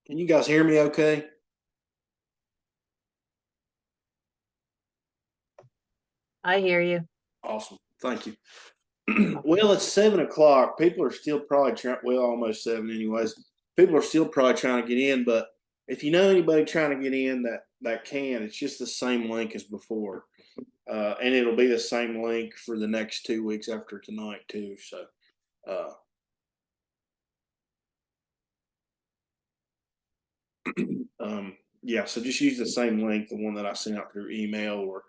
Can you guys hear me okay? I hear you. Awesome. Thank you. Well, it's 7 o'clock. People are still probably trying, well, almost seven anyways. People are still probably trying to get in, but if you know anybody trying to get in that can, it's just the same link as before. And it'll be the same link for the next 2 weeks after tonight too. So uh yeah, so just use the same link, the one that I sent out through email or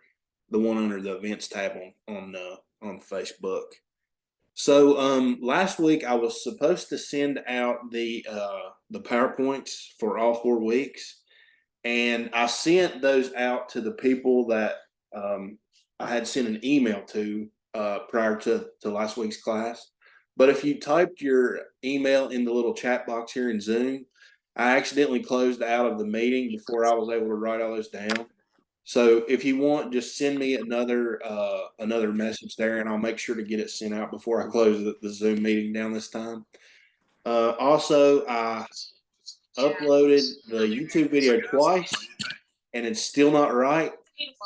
the one under the events tab on Facebook. So last week I was supposed to send out the PowerPoints for all 4 weeks, and I sent those out to the people that I had sent an email to prior to last week's class. But if you typed your email in the little chat box here in Zoom, I accidentally closed out of the meeting before I was able to write all those down. So if you want, just send me another message there, and I'll make sure to get it sent out before I close the Zoom meeting down this time. Also, I uploaded the YouTube video twice, and it's still not right.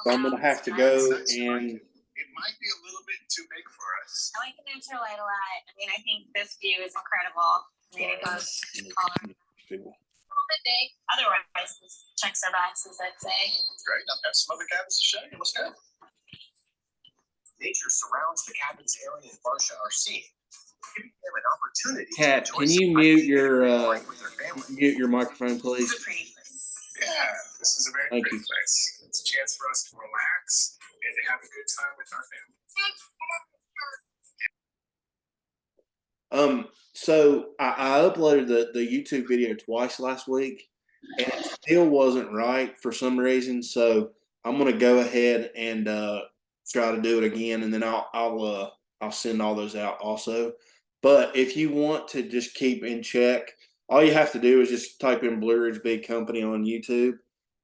So I'm gonna have to go and. It might be a little bit too big for us. I like the neutral light a lot. I mean, I think this view is incredible. I mean, it goes color. Big. Otherwise, this checks our boxes, I'd say. Great. I've got some other cabins to show you. Let's go. Nature surrounds the cabins area in Barsha RC, giving them an opportunity. Kat, can you mute your microphone, please? Yeah, this is a very pretty place. It's a chance for us to relax and to have a good time with our family. So I uploaded the YouTube video twice last week, and it still wasn't right for some reason. So I'm gonna go ahead and try to do it again, and then I'll send all those out also. But if you want to just keep in check, all you have to do is just type in Blue Ridge Big Company on YouTube,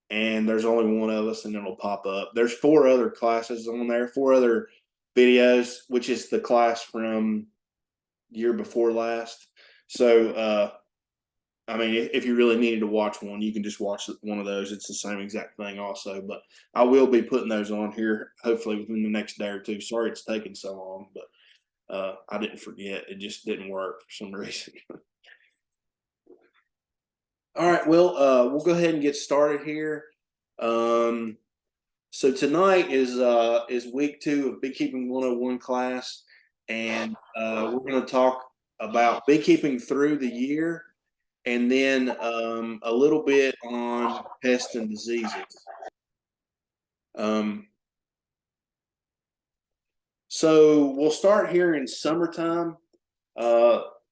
and there's only one of us, and it'll pop up. There's 4 other classes on there, 4 other videos, which is the class from year before last. So I mean, if you really needed to watch one, you can just watch one of those. It's the same exact thing also, but I will be putting those on here hopefully within the next day or two. Sorry it's taking so long, but I didn't forget. It just didn't work for some reason. All right, well, we'll go ahead and get started here. So tonight is week 2 of Beekeeping 101 class, and we're going to talk about beekeeping through the year, and then a little bit on pests and diseases. So we'll start here in summertime,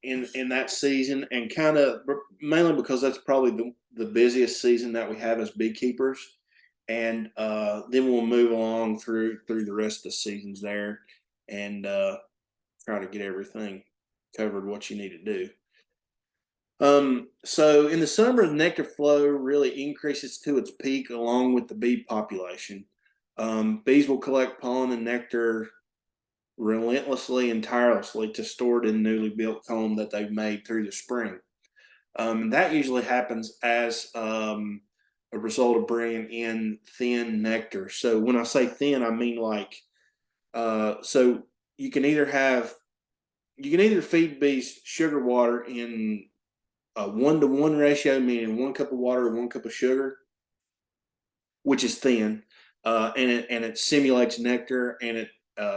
in that season, and kind of mainly because that's probably the busiest season that we have as beekeepers. And then we'll move along through the rest of the seasons there, and try to get everything covered what you need to do. So in the summer, the nectar flow really increases to its peak along with the bee population. Bees will collect pollen and nectar relentlessly and tirelessly to store it in newly built comb that they've made through the spring. And that usually happens as a result of bringing in thin nectar. So when I say thin, I mean like, so you can either feed bees sugar water in a 1-to-1 ratio, meaning 1 cup of water and 1 cup of sugar, which is thin, and it simulates nectar, and it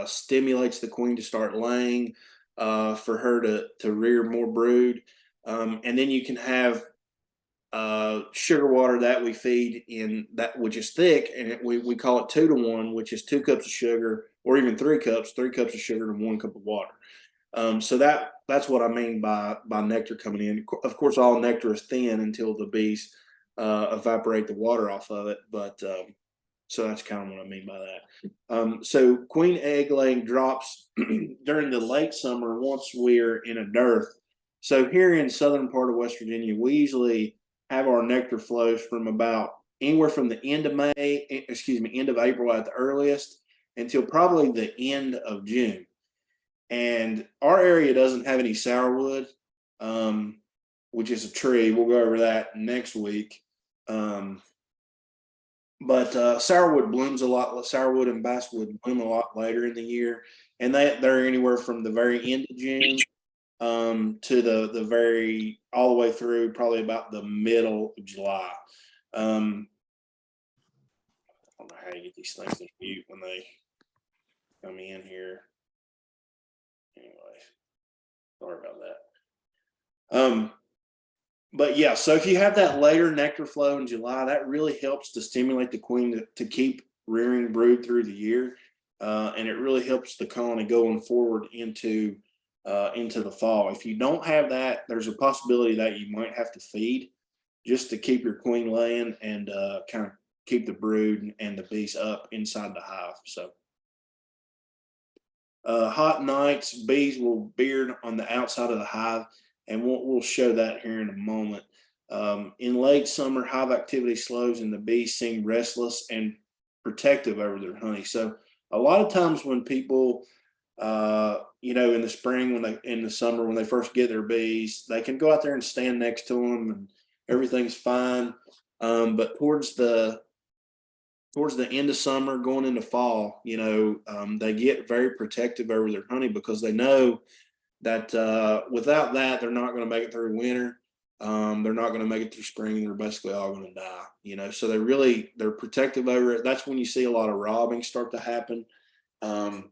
stimulates the queen to start laying, for her to rear more brood, and then you can have sugar water that we feed in that, which is thick, and we call it 2-to-1, which is 2 cups of sugar, or even 3 cups of sugar and 1 cup of water. So that's what I mean by nectar coming in. Of course, all nectar is thin until the bees evaporate the water off of it. But so that's kind of what I mean by that. So queen egg laying drops during the late summer once we're in a dearth. So here in southern part of West Virginia, we usually have our nectar flows from about anywhere from the end of end of April at the earliest, until probably the end of June. And our area doesn't have any sourwood. which is a tree. We'll go over that next week. But sourwood blooms a lot. Sourwood and basswood bloom a lot later in the year, and they're anywhere from the very end of June to the very all the way through probably about the middle of July. I don't know how to get these things to mute when they come in here. Anyway, sorry about that. But yeah, so if you have that later nectar flow in July, that really helps to stimulate the queen to keep rearing brood through the year. And it really helps the colony going forward into the fall. If you don't have that, there's a possibility that you might have to feed just to keep your queen laying and kind of keep the brood and the bees up inside the hive. So hot nights, bees will beard on the outside of the hive, and we'll show that here in a moment. In late summer, hive activity slows and the bees seem restless and protective over their honey. So a lot of times when people, in the spring, in the summer, when they first get their bees, they can go out there and stand next to them and everything's fine. But towards the end of summer, going into fall, they get very protective over their honey because they know that without that, they're not going to make it through winter. They're not going to make it through spring. They're basically all going to die, so they're protective over it. That's when you see a lot of robbing start to happen. And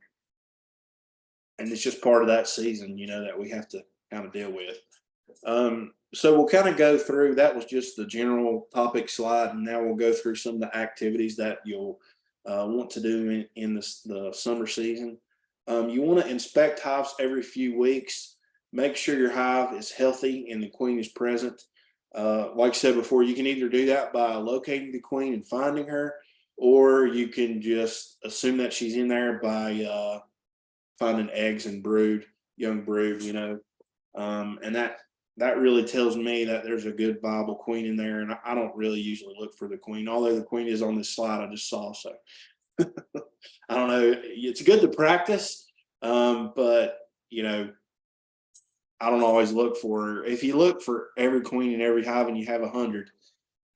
it's just part of that season, that we have to kind of deal with. So we'll kind of go through, that was just the general topic slide. And now we'll go through some of the activities that you'll want to do in the summer season. You want to inspect hives every few weeks. Make sure your hive is healthy and the queen is present. Like I said before, you can either do that by locating the queen and finding her, or you can just assume that she's in there by finding eggs and young brood, and that really tells me that there's a good viable queen in there. And I don't really usually look for the queen, although the queen is on this slide I just saw. So I don't know. It's good to practice, but I don't always look for her. If you look for every queen in every hive and you have 100,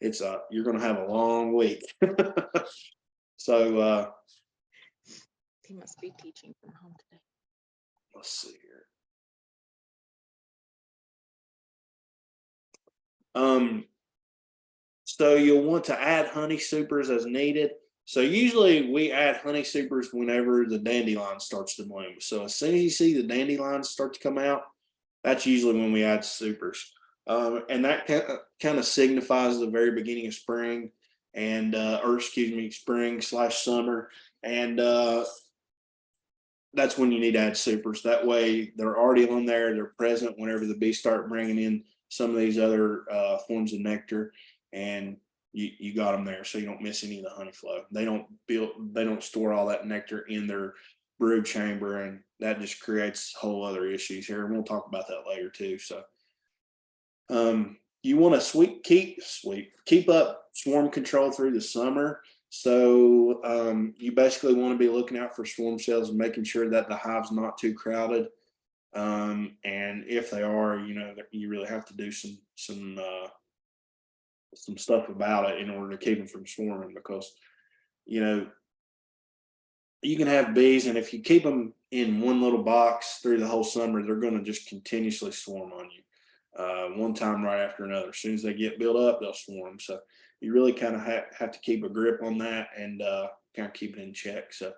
you're going to have a long week. So He must be teaching from home today. let's see here. So you'll want to add honey supers as needed. So usually we add honey supers whenever the dandelion starts to bloom. So as soon as you see the dandelions start to come out, that's usually when we add supers. And that kind of signifies the very beginning of spring spring/summer. And that's when you need to add supers. That way they're already on there. They're present whenever the bees start bringing in some of these other forms of nectar, and you got them there, so you don't miss any of the honey flow. They don't store all that nectar in their brood chamber, and that just creates whole other issues here. And we'll talk about that later too. So you want to keep up swarm control through the summer. So you basically want to be looking out for swarm cells and making sure that the hive's not too crowded. And if they are, you really have to do some stuff about it in order to keep them from swarming, because you can have bees, and if you keep them in one little box through the whole summer, they're going to just continuously swarm on you, one time right after another. As soon as they get built up, they'll swarm. So you really kind of have to keep a grip on that and kind of keep it in check. So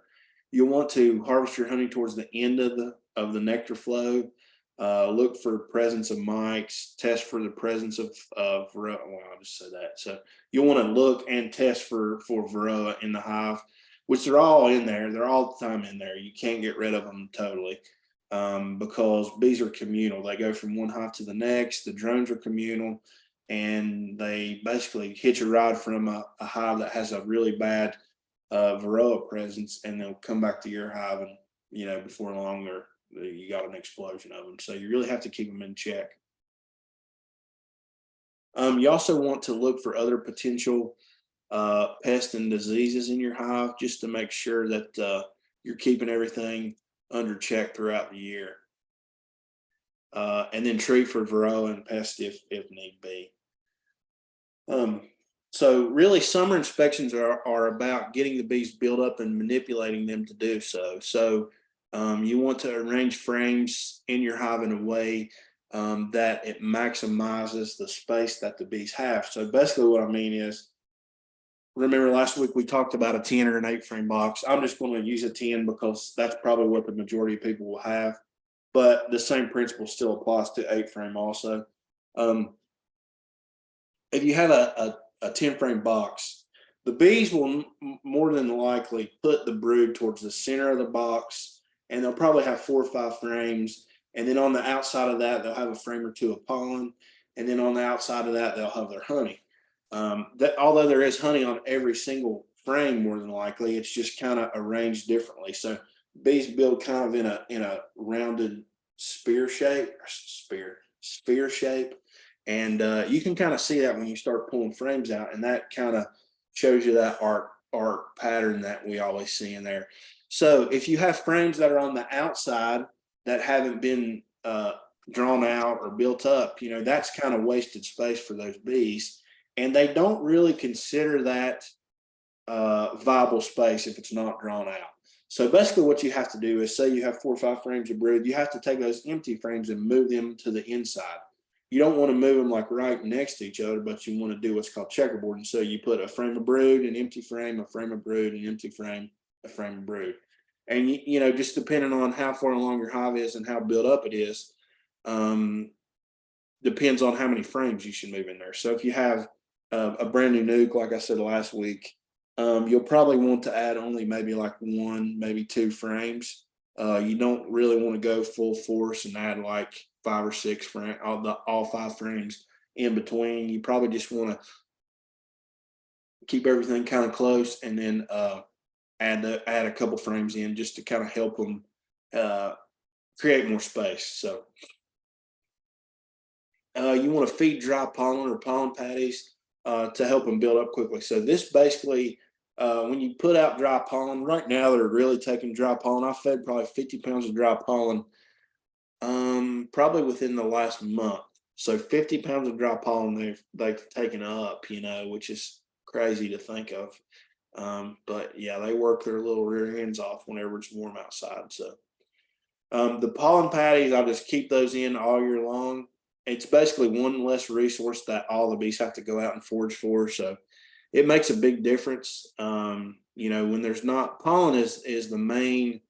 you'll want to harvest your honey towards the end of the nectar flow. Look for presence of mites, test for the presence of varroa. Well, I'll just say that. So you'll want to look and test for varroa in the hive, which they're all in there. They're all the time in there. You can't get rid of them totally, because bees are communal. They go from one hive to the next. The drones are communal, and they basically hitch a ride from a hive that has a really bad varroa presence, and they'll come back to your hive, and before long you got an explosion of them. So you really have to keep them in check. You also want to look for other potential pests and diseases in your hive, just to make sure that you're keeping everything under check throughout the year. and then treat for varroa and pest if need be. So really summer inspections are about getting the bees built up and manipulating them to do so. So you want to arrange frames in your hive in a way that it maximizes the space that the bees have. So basically what I mean is, remember last week we talked about a 10 or an 8 frame box. I'm just going to use a 10 because that's probably what the majority of people will have. But the same principle still applies to 8 frame also. If you have a 10 frame box, the bees will more than likely put the brood towards the center of the box, and they'll probably have 4 or 5 frames. And then on the outside of that, they'll have a frame or 2 of pollen. And then on the outside of that, they'll have their honey. Although there is honey on every single frame, more than likely, it's just kind of arranged differently. So bees build kind of in a rounded sphere shape. And you can kind of see that when you start pulling frames out, and that kind of shows you that arc pattern that we always see in there. So if you have frames that are on the outside that haven't been drawn out or built up, that's kind of wasted space for those bees. And they don't really consider that viable space if it's not drawn out. So basically what you have to do is, say you have 4 or 5 frames of brood, you have to take those empty frames and move them to the inside. You don't want to move them like right next to each other, but you want to do what's called checkerboard. And so you put a frame of brood, an empty frame, a frame of brood, an empty frame, a frame of brood. And, just depending on how far along your hive is and how built up it is, depends on how many frames you should move in there. So if you have a brand new nuke, like I said last week, you'll probably want to add only maybe like 1, maybe 2 frames. You don't really want to go full force and add like 5 or 6 frames, all 5 frames in between. You probably just want to keep everything kind of close, and then add a couple frames in just to kind of help them create more space. So you want to feed dry pollen or pollen patties to help them build up quickly. So this basically, when you put out dry pollen, right now they're really taking dry pollen. I fed probably 50 pounds of dry pollen probably within the last month. So 50 pounds of dry pollen they've taken up, which is crazy to think of. But yeah, they work their little rear ends off whenever it's warm outside. So the pollen patties, I'll just keep those in all year long. It's basically one less resource that all the bees have to go out and forage for. So it makes a big difference. When there's not, pollen is the main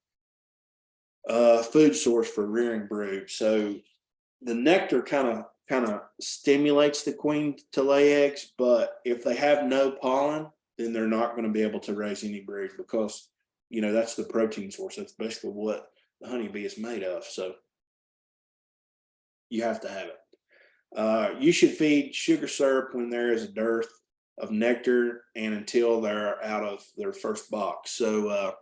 food source for rearing brood. So the nectar kind of stimulates the queen to lay eggs, but if they have no pollen, then they're not going to be able to raise any brood, because that's the protein source. That's basically what the honeybee is made of. So you have to have it. You should feed sugar syrup when there is a dearth of nectar and until they're out of their first box. So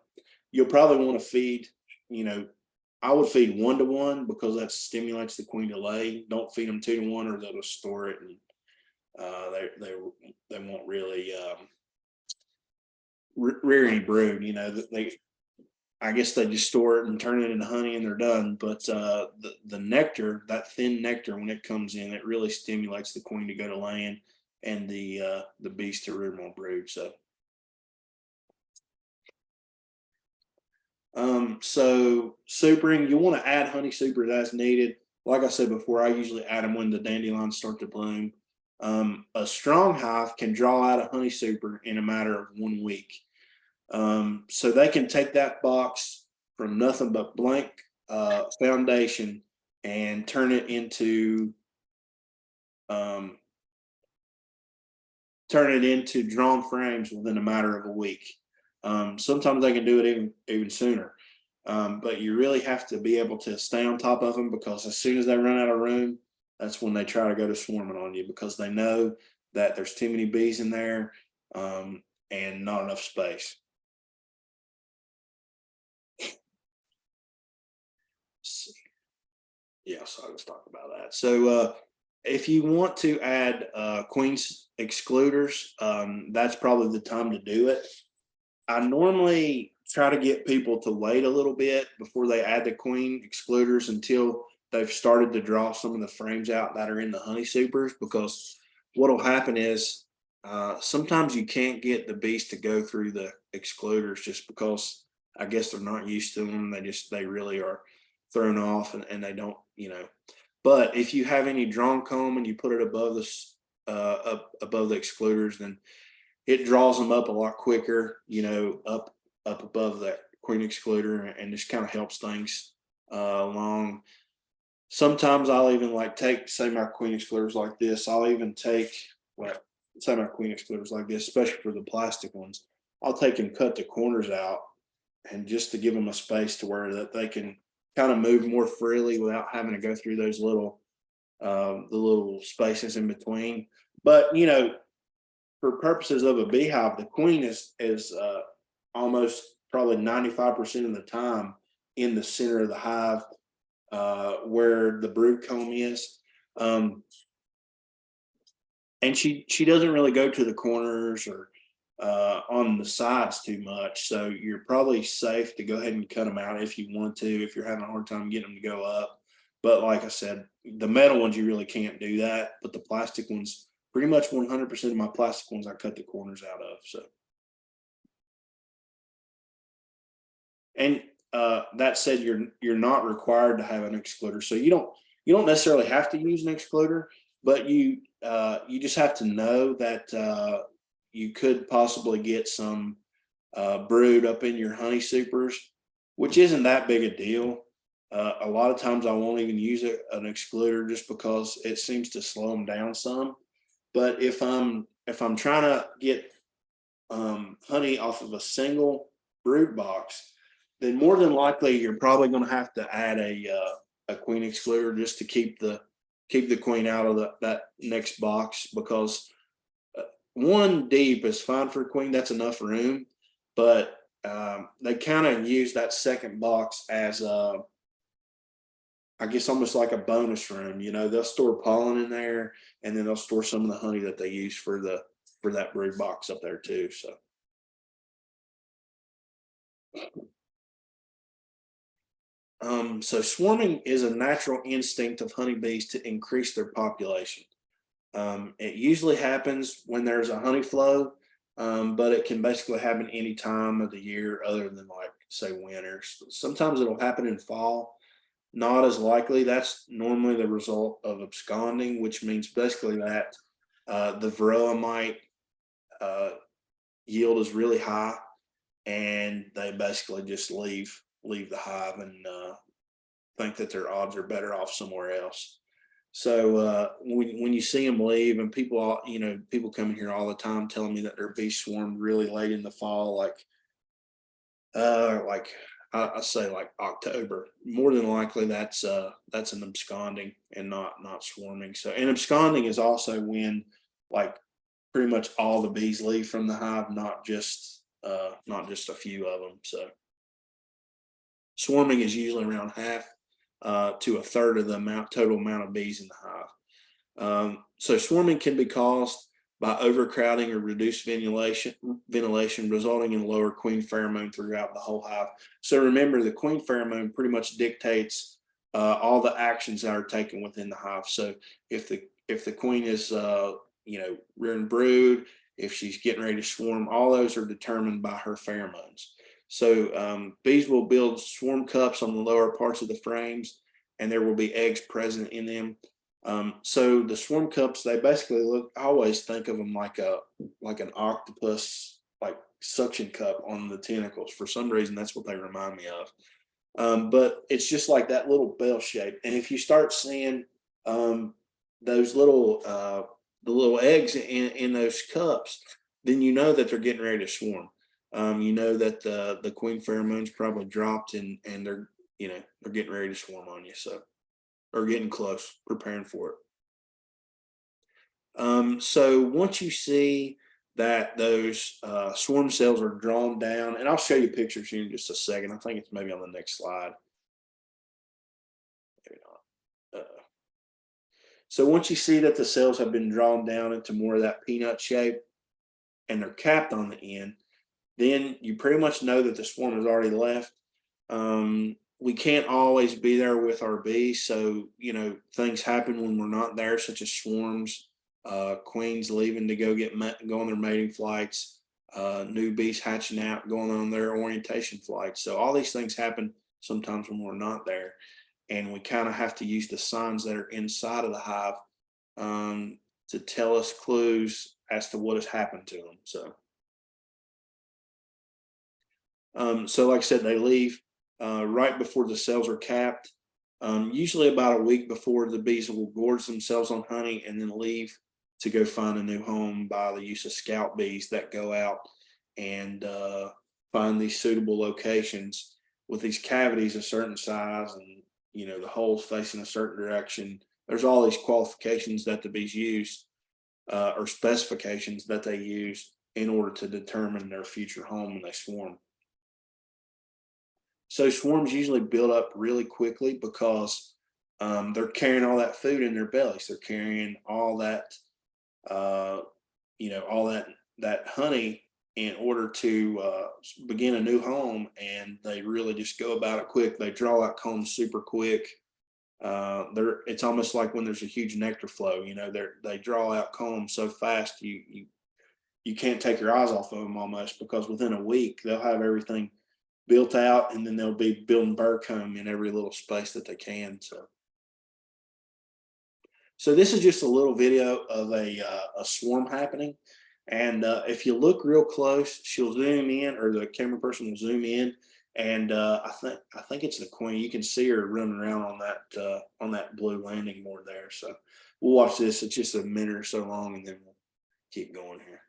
you'll probably want to feed, I would feed 1 to 1 because that stimulates the queen to lay. Don't feed them 2 to 1 or they'll store it, and they won't really rear any brood. I guess they just store it and turn it into honey and they're done. But the nectar, that thin nectar, when it comes in, it really stimulates the queen to go to laying and the bees to rear more brood. So supering, you want to add honey supers as needed. Like I said before, I usually add them when the dandelions start to bloom. A strong hive can draw out a honey super in a matter of 1 week. So they can take that box from nothing but blank foundation and turn it into drawn frames within a matter of a week. Sometimes they can do it even sooner. But you really have to be able to stay on top of them, because as soon as they run out of room, that's when they try to go to swarming on you, because they know that there's too many bees in there and not enough space. Yeah, so let's talk about that. So if you want to add queen's excluders, that's probably the time to do it. I normally try to get people to wait a little bit before they add the queen excluders until they've started to draw some of the frames out that are in the honey supers, because what'll happen is sometimes you can't get the bees to go through the excluders just because I guess they're not used to them. They really are thrown off, and they don't, but if you have any drawn comb and you put it above this up above the excluders, then it draws them up a lot quicker, up above that queen excluder, and just kind of helps things along. Sometimes I'll even say my queen excluders like this. I'll even take say my queen excluders like this, especially for the plastic ones. I'll take and cut the corners out, and just to give them a space to where that they can kind of move more freely without having to go through those the little spaces in between. But for purposes of a beehive, the queen is almost probably 95% of the time in the center of the hive, where the brood comb is. And she doesn't really go to the corners or on the sides too much. So you're probably safe to go ahead and cut them out if you want to, if you're having a hard time getting them to go up. But like I said, the metal ones, you really can't do that. But the plastic ones, pretty much 100% of my plastic ones, I cut the corners out of. So, and that said, you're not required to have an excluder. So you don't necessarily have to use an excluder, but you just have to know that you could possibly get some brood up in your honey supers, which isn't that big a deal. A lot of times I won't even use an excluder just because it seems to slow them down some. But if I'm trying to get honey off of a single brood box, then more than likely you're probably going to have to add a queen excluder just to keep the queen out of that next box, because one deep is fine for a queen. That's enough room, but they kind of use that second box as I guess almost like a bonus room. They'll store pollen in there, and then they'll store some of the honey that they use for that brood box up there too. So swarming is a natural instinct of honeybees to increase their population. It usually happens when there's a honey flow, but it can basically happen any time of the year other than say winter. Sometimes it'll happen in fall. Not as likely. That's normally the result of absconding, which means basically that the varroa mite yield is really high, and they basically just leave the hive and think that their odds are better off somewhere else. So when you see them leave, and people come in here all the time telling me that their bees swarmed really late in the fall, I say like October, more than likely that's an absconding and not swarming. So, and absconding is also when pretty much all the bees leave from the hive, not just a few of them. So swarming is usually around half to a third of the total amount of bees in the hive. So swarming can be caused by overcrowding or reduced ventilation, resulting in lower queen pheromone throughout the whole hive. So remember, the queen pheromone pretty much dictates all the actions that are taken within the hive. So if the queen is rearing brood, if she's getting ready to swarm, all those are determined by her pheromones. So bees will build swarm cups on the lower parts of the frames, and there will be eggs present in them. So the swarm cups, they basically I always think of them like an octopus, suction cup on the tentacles. For some reason, that's what they remind me of. But it's just like that little bell shape. And if you start seeing those the little eggs in those cups, then you know that they're getting ready to swarm. You know that the queen pheromones probably dropped, and they're getting ready to swarm on you. So, or getting close, preparing for it. So once you see that those swarm cells are drawn down, and I'll show you pictures here in just a second. I think it's maybe on the next slide. Maybe not. So once you see that the cells have been drawn down into more of that peanut shape, and they're capped on the end, then you pretty much know that the swarm has already left. we can't always be there with our bees. So, you know, things happen when we're not there, such as swarms, queens leaving to go on their mating flights, new bees hatching out, going on their orientation flights. So all these things happen sometimes when we're not there. And we kind of have to use the signs that are inside of the hive to tell us clues as to what has happened to them. So like I said, they leave right before the cells are capped, usually about a week before. The bees will gorge themselves on honey and then leave to go find a new home by the use of scout bees that go out and find these suitable locations with these cavities a certain size, and you know, the holes facing a certain direction. There's all these qualifications that the bees use or specifications that they use in order to determine their future home when they swarm. So swarms usually build up really quickly because they're carrying all that food in their bellies. They're carrying all that, you know, all that honey in order to begin a new home, and they really just go about it quick. They draw out combs super quick. It's almost like when there's a huge nectar flow. You know, they draw out combs so fast you can't take your eyes off of them almost, because within a week they'll have everything built out, and then they'll be building burr comb in every little space that they can. So this is just a little video of a swarm happening. And if you look real close, she'll zoom in, or the camera person will zoom in, and I think it's the queen. You can see her running around on that blue landing board there. So we'll watch this. It's just a minute or so long, and then we'll keep going here.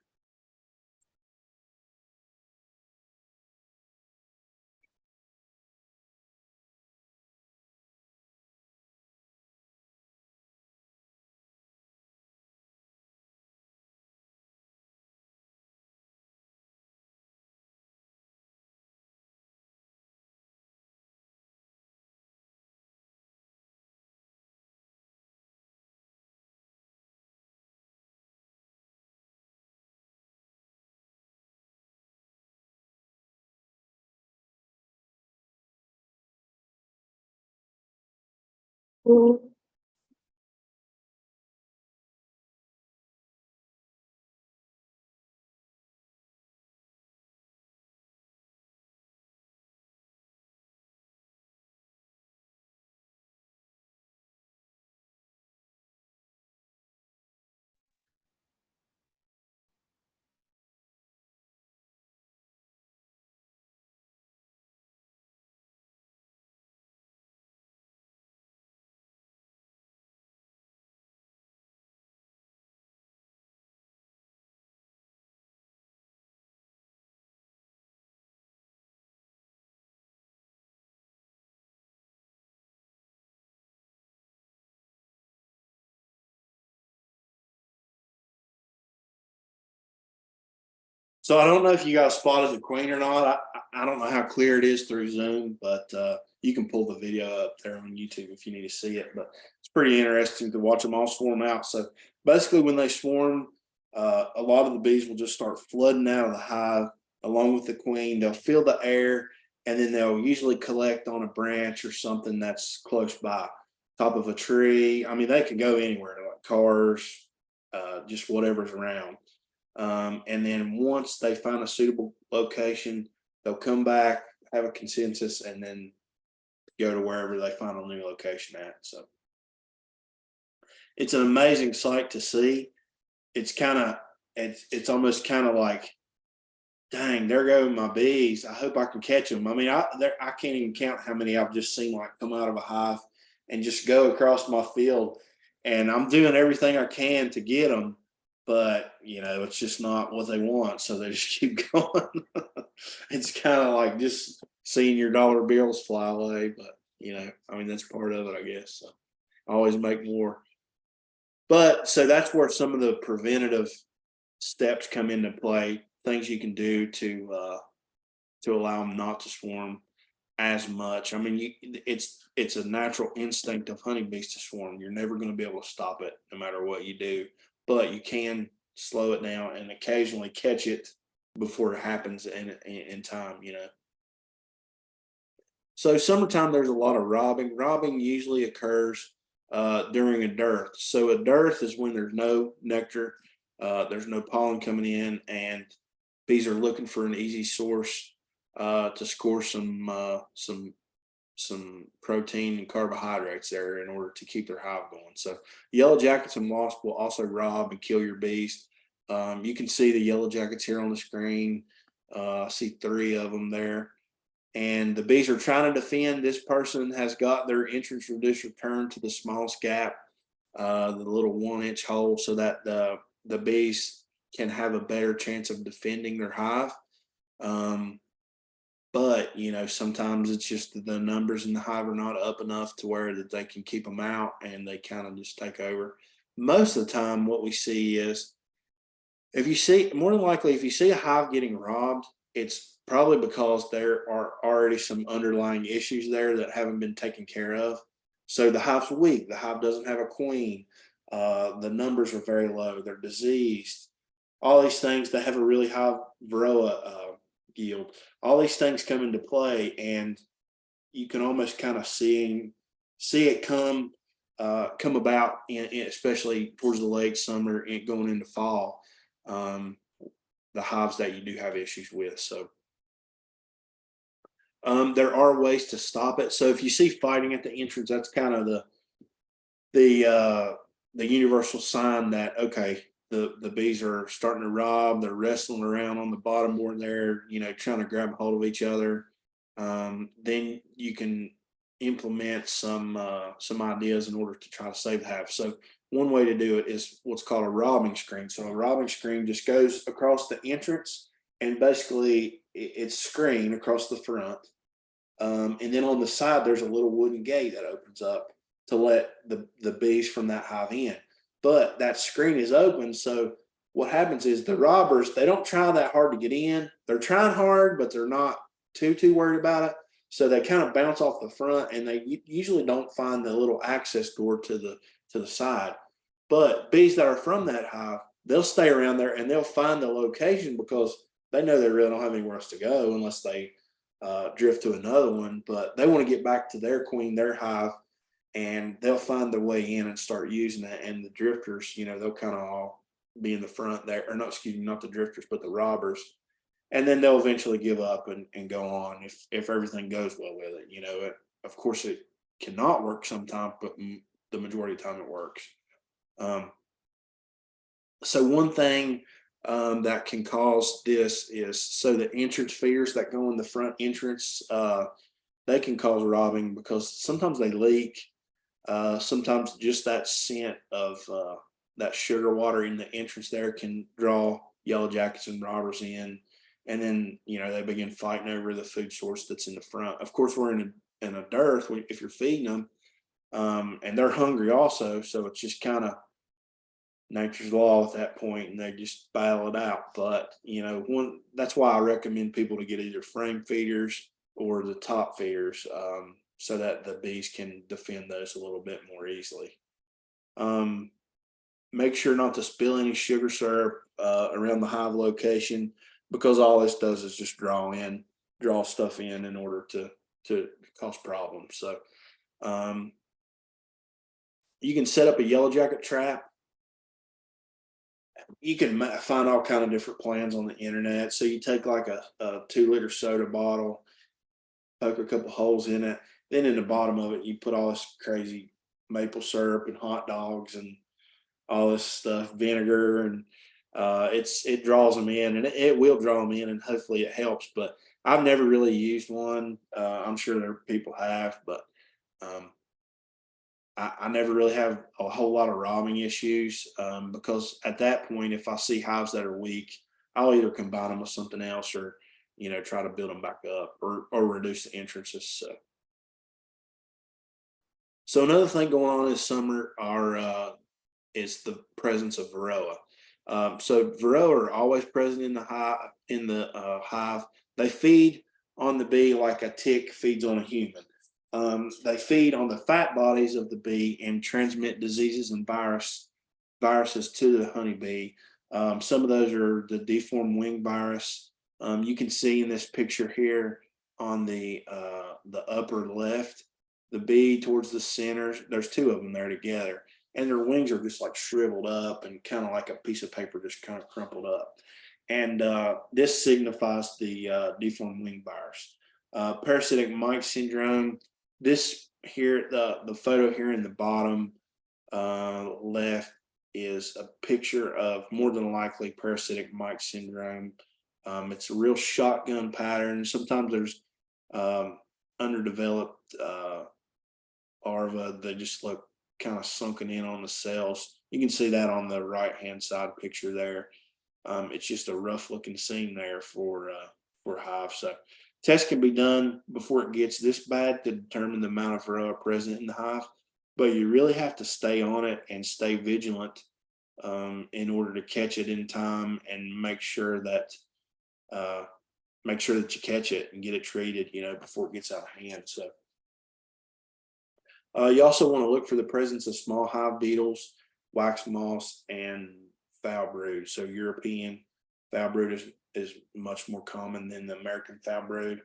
So I don't know if you guys spotted the queen or not. I don't know how clear it is through Zoom, but you can pull the video up there on YouTube if you need to see it. But it's pretty interesting to watch them all swarm out. So basically, when they swarm, a lot of the bees will just start flooding out of the hive along with the queen. They'll fill the air, and then they'll usually collect on a branch or something that's close by, top of a tree. I mean, they can go anywhere, like cars, just whatever's around. And then once they find a suitable location, they'll come back, have a consensus, and then go to wherever they find a new location at. So it's an amazing sight to see. It's almost kind of like, dang, there go my bees. I hope I can catch them. I mean, I can't even count how many I've just seen like come out of a hive and just go across my field. And I'm doing everything I can to get them, but you know, it's just not what they want. So they just keep going. It's kind of like just seeing your dollar bills fly away, but you know, I mean, that's part of it, I guess. So always make more. But so that's where some of the preventative steps come into play, things you can do to allow them not to swarm as much. I mean, it's a natural instinct of honeybees to swarm. You're never going to be able to stop it no matter what you do, but you can slow it down and occasionally catch it before it happens in time, you know. So summertime, there's a lot of robbing. Robbing usually occurs during a dearth. So a dearth is when there's no nectar, there's no pollen coming in, and bees are looking for an easy source to score some protein and carbohydrates there in order to keep their hive going. So yellow jackets and wasps will also rob and kill your bees. You can see the yellow jackets here on the screen. I see 3 of them there. And the bees are trying to defend. This person has got their entrance reducer turned to the smallest gap, the little 1-inch hole, so that the bees can have a better chance of defending their hive. But sometimes it's just the numbers in the hive are not up enough to where that they can keep them out, and they kind of just take over. Most of the time, what we see is, more than likely, if you see a hive getting robbed, it's probably because there are already some underlying issues there that haven't been taken care of. So the hive's weak, the hive doesn't have a queen, the numbers are very low, they're diseased, all these things. They have a really high varroa yield. All these things come into play, and you can almost kind of see it come about, especially towards the late summer and going into fall. The hives that you do have issues with. So there are ways to stop it. So if you see fighting at the entrance, that's kind of the universal sign that, okay, the bees are starting to rob. They're wrestling around on the bottom board there, trying to grab hold of each other. Then you can implement some ideas in order to try to save the hive. So one way to do it is what's called a robbing screen. So a robbing screen just goes across the entrance, and basically it's screen across the front. And then on the side, there's a little wooden gate that opens up to let the bees from that hive in. But that screen is open. So what happens is the robbers, they don't try that hard to get in. They're trying hard, but they're not too worried about it. So they kind of bounce off the front, and they usually don't find the little access door to the side. But bees that are from that hive, they'll stay around there and they'll find the location, because they know they really don't have anywhere else to go unless they drift to another one. But they want to get back to their queen, their hive, and they'll find their way in and start using it. And the drifters, they'll kind of all be in the front there, or not, excuse me, not the drifters, but the robbers. And then they'll eventually give up and go on if everything goes well with it. Of course, it cannot work sometimes, but the majority of the time it works. So one thing that can cause this is, so the entrance feeders that go in the front entrance, they can cause robbing because sometimes they leak. Sometimes just that scent of that sugar water in the entrance there can draw yellow jackets and robbers in. And then, they begin fighting over the food source that's in the front. Of course, we're in a dearth if you're feeding them, and they're hungry also. So it's just kind of nature's law at that point, and they just battle it out. But, that's why I recommend people to get either frame feeders or the top feeders, so that the bees can defend those a little bit more easily. Make sure not to spill any sugar syrup around the hive location, because all this does is just draw stuff in order to cause problems. So you can set up a yellow jacket trap. You can find all kind of different plans on the internet. So you take like a 2-liter soda bottle, poke a couple holes in it, then in the bottom of it you put all this crazy maple syrup and hot dogs and all this stuff, vinegar, and it draws them in, and it will draw them in, and hopefully it helps. But I've never really used one. I'm sure there are people have, but I never really have a whole lot of robbing issues, because at that point, if I see hives that are weak, I'll either combine them with something else, or try to build them back up, or reduce the entrances. So another thing going on this summer is the presence of varroa. So varroa are always present in the hive. They feed on the bee like a tick feeds on a human. They feed on the fat bodies of the bee and transmit diseases and viruses to the honeybee. Some of those are the deformed wing virus. You can see in this picture here on the upper left, the bee towards the center. There's two of them there together, and their wings are just like shriveled up and kind of like a piece of paper just kind of crumpled up. And this signifies the deformed wing virus. Parasitic mite syndrome. This here, the photo here in the bottom left is a picture of more than likely parasitic mite syndrome. It's a real shotgun pattern. Sometimes there's underdeveloped larvae. They just look kind of sunken in on the cells. You can see that on the right hand side picture there. It's just a rough looking scene there for hive. So tests can be done before it gets this bad to determine the amount of varroa present in the hive, but you really have to stay on it and stay vigilant in order to catch it in time and make sure that you catch it and get it treated, before it gets out of hand. So you also want to look for the presence of small hive beetles, wax moths, and foul brood. So European foul brood is much more common than the American foul brood,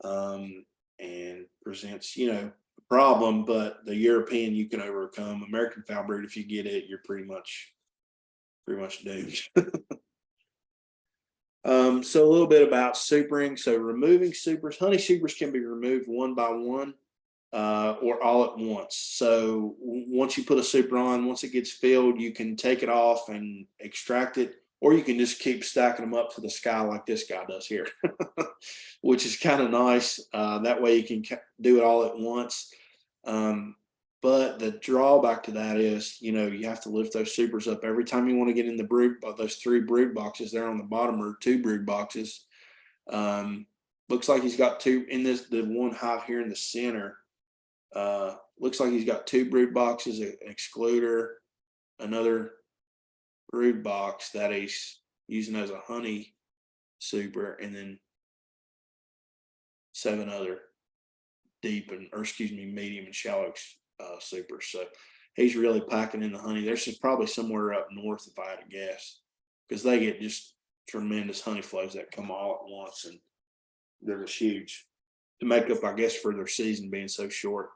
and presents, a problem, but the European you can overcome. American foul brood, if you get it, you're pretty much doomed. So a little bit about supering. So removing supers, honey supers can be removed one by one or all at once. So once you put a super on, once it gets filled, you can take it off and extract it, or you can just keep stacking them up to the sky like this guy does here, which is kind of nice. That way you can do it all at once. But the drawback to that is, you have to lift those supers up every time you want to get in the brood. Those 3 brood boxes there on the bottom are 2 brood boxes. Looks like he's got 2 in this. The one hive here in the center. Looks like he's got 2 brood boxes, an excluder, another brood box that he's using as a honey super, and then 7 other medium and shallow supers. So he's really packing in the honey. There's probably somewhere up north, if I had to guess, because they get just tremendous honey flows that come all at once, and they're just huge to make up, I guess, for their season being so short.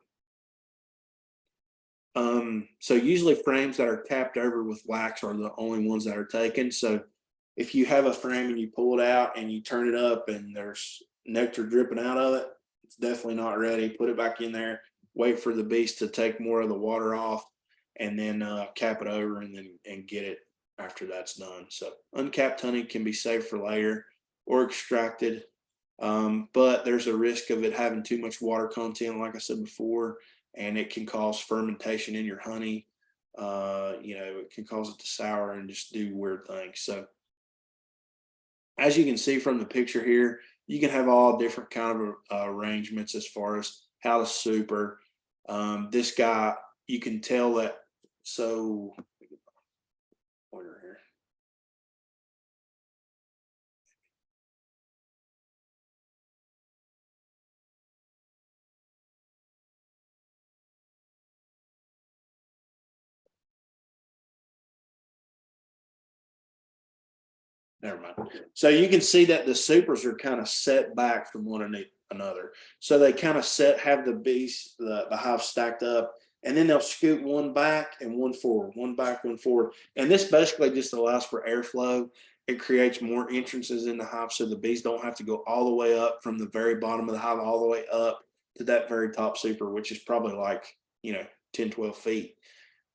So usually frames that are capped over with wax are the only ones that are taken. So if you have a frame and you pull it out and you turn it up and there's nectar dripping out of it, it's definitely not ready. Put it back in there, wait for the beast to take more of the water off, and then cap it over and get it after that's done. So uncapped honey can be saved for later or extracted, but there's a risk of it having too much water content, like I said before, and it can cause fermentation in your honey. It can cause it to sour and just do weird things. So as you can see from the picture here, you can have all different kind of arrangements as far as how to super. This guy, you can tell that. So pointer here. Never mind. So you can see that the supers are kind of set back from one another. So they kind of have the bees, the hive stacked up, and then they'll scoot one back and one forward, one back, one forward. And this basically just allows for airflow. It creates more entrances in the hive so the bees don't have to go all the way up from the very bottom of the hive all the way up to that very top super, which is probably like, 10, 12 feet.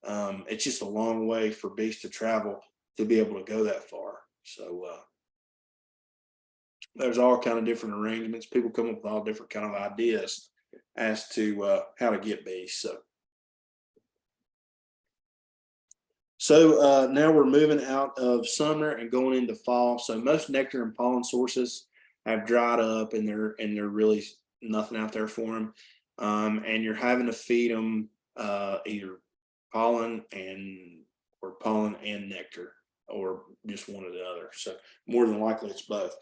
It's just a long way for bees to travel to be able to go that far. So there's all kind of different arrangements. People come up with all different kind of ideas as to how to get bees. So now we're moving out of summer and going into fall. So most nectar and pollen sources have dried up, and they're really nothing out there for them. And you're having to feed them either pollen and nectar, or just one or the other. So more than likely it's both.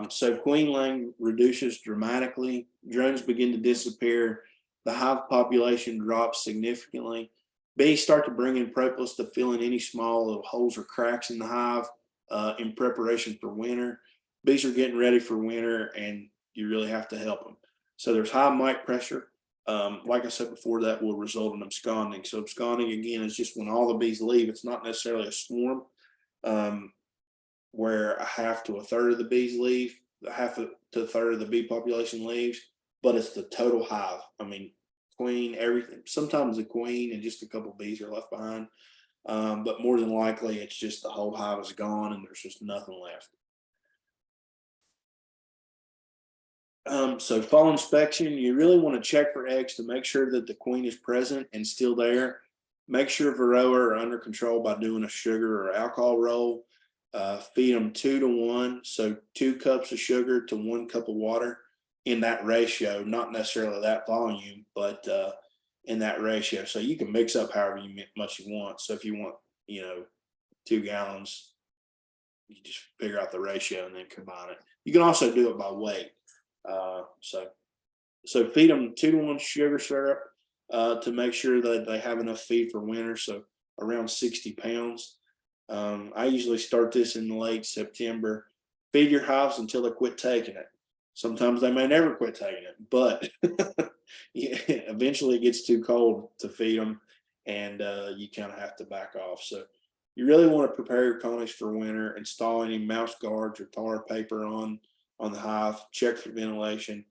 So queen reduces dramatically, drones begin to disappear, the hive population drops significantly. Bees start to bring in propolis to fill in any small little holes or cracks in the hive in preparation for winter. Bees are getting ready for winter, and you really have to help them. So there's high mite pressure. Like I said before, that will result in absconding. So absconding again is just when all the bees leave. It's not necessarily a swarm, where a half to a third of the bees leave, to a third of the bee population leaves, but it's the total hive. I mean, queen, everything. Sometimes the queen and just a couple bees are left behind, but more than likely, it's just the whole hive is gone and there's just nothing left. So fall inspection, you really want to check for eggs to make sure that the queen is present and still there. Make sure varroa are under control by doing a sugar or alcohol roll. Feed them 2 to 1, so 2 cups of sugar to 1 cup of water in that ratio, not necessarily that volume, but in that ratio. So you can mix up however much you want. So if you want, 2 gallons, you just figure out the ratio and then combine it. You can also do it by weight. So feed them 2 to 1 sugar syrup to make sure that they have enough feed for winter. So around 60 pounds. I usually start this in late September. Feed your hives until they quit taking it. Sometimes they may never quit taking it, but eventually it gets too cold to feed them, and you kind of have to back off. So you really want to prepare your colonies for winter. Install any mouse guards or tar paper on the hive. Check for ventilation,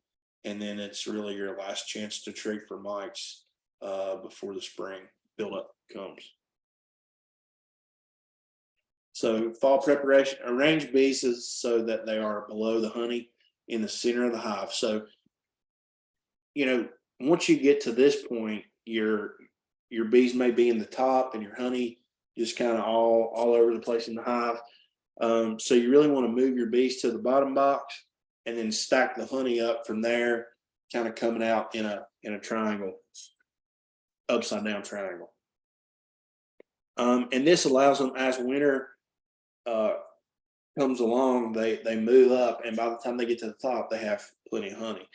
and then it's really your last chance to treat for mites before the spring buildup comes. So fall preparation, arrange bees so that they are below the honey in the center of the hive. So, once you get to this point, your bees may be in the top and your honey just kind of all over the place in the hive. So you really want to move your bees to the bottom box and then stack the honey up from there, kind of coming out in a triangle, upside down triangle. And this allows them, as winter comes along, they move up, and by the time they get to the top, they have plenty of honey.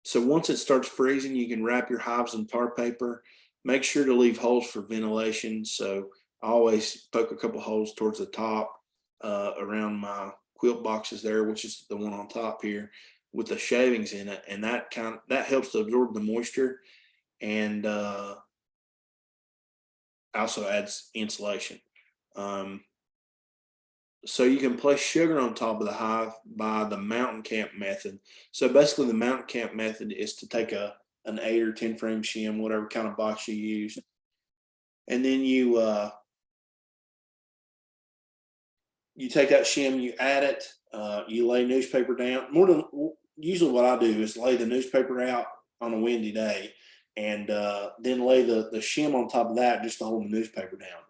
So once it starts freezing, you can wrap your hives in tar paper. Make sure to leave holes for ventilation. So I always poke a couple holes towards the top around my quilt boxes there, which is the one on top here with the shavings in it, and that helps to absorb the moisture and also adds insulation. So you can place sugar on top of the hive by the mountain camp method. So basically the mountain camp method is to take an 8 or 10 frame shim, whatever kind of box you use. And then you take that shim, you add it, you lay newspaper down. Usually what I do is lay the newspaper out on a windy day and then lay the shim on top of that just to hold the newspaper down.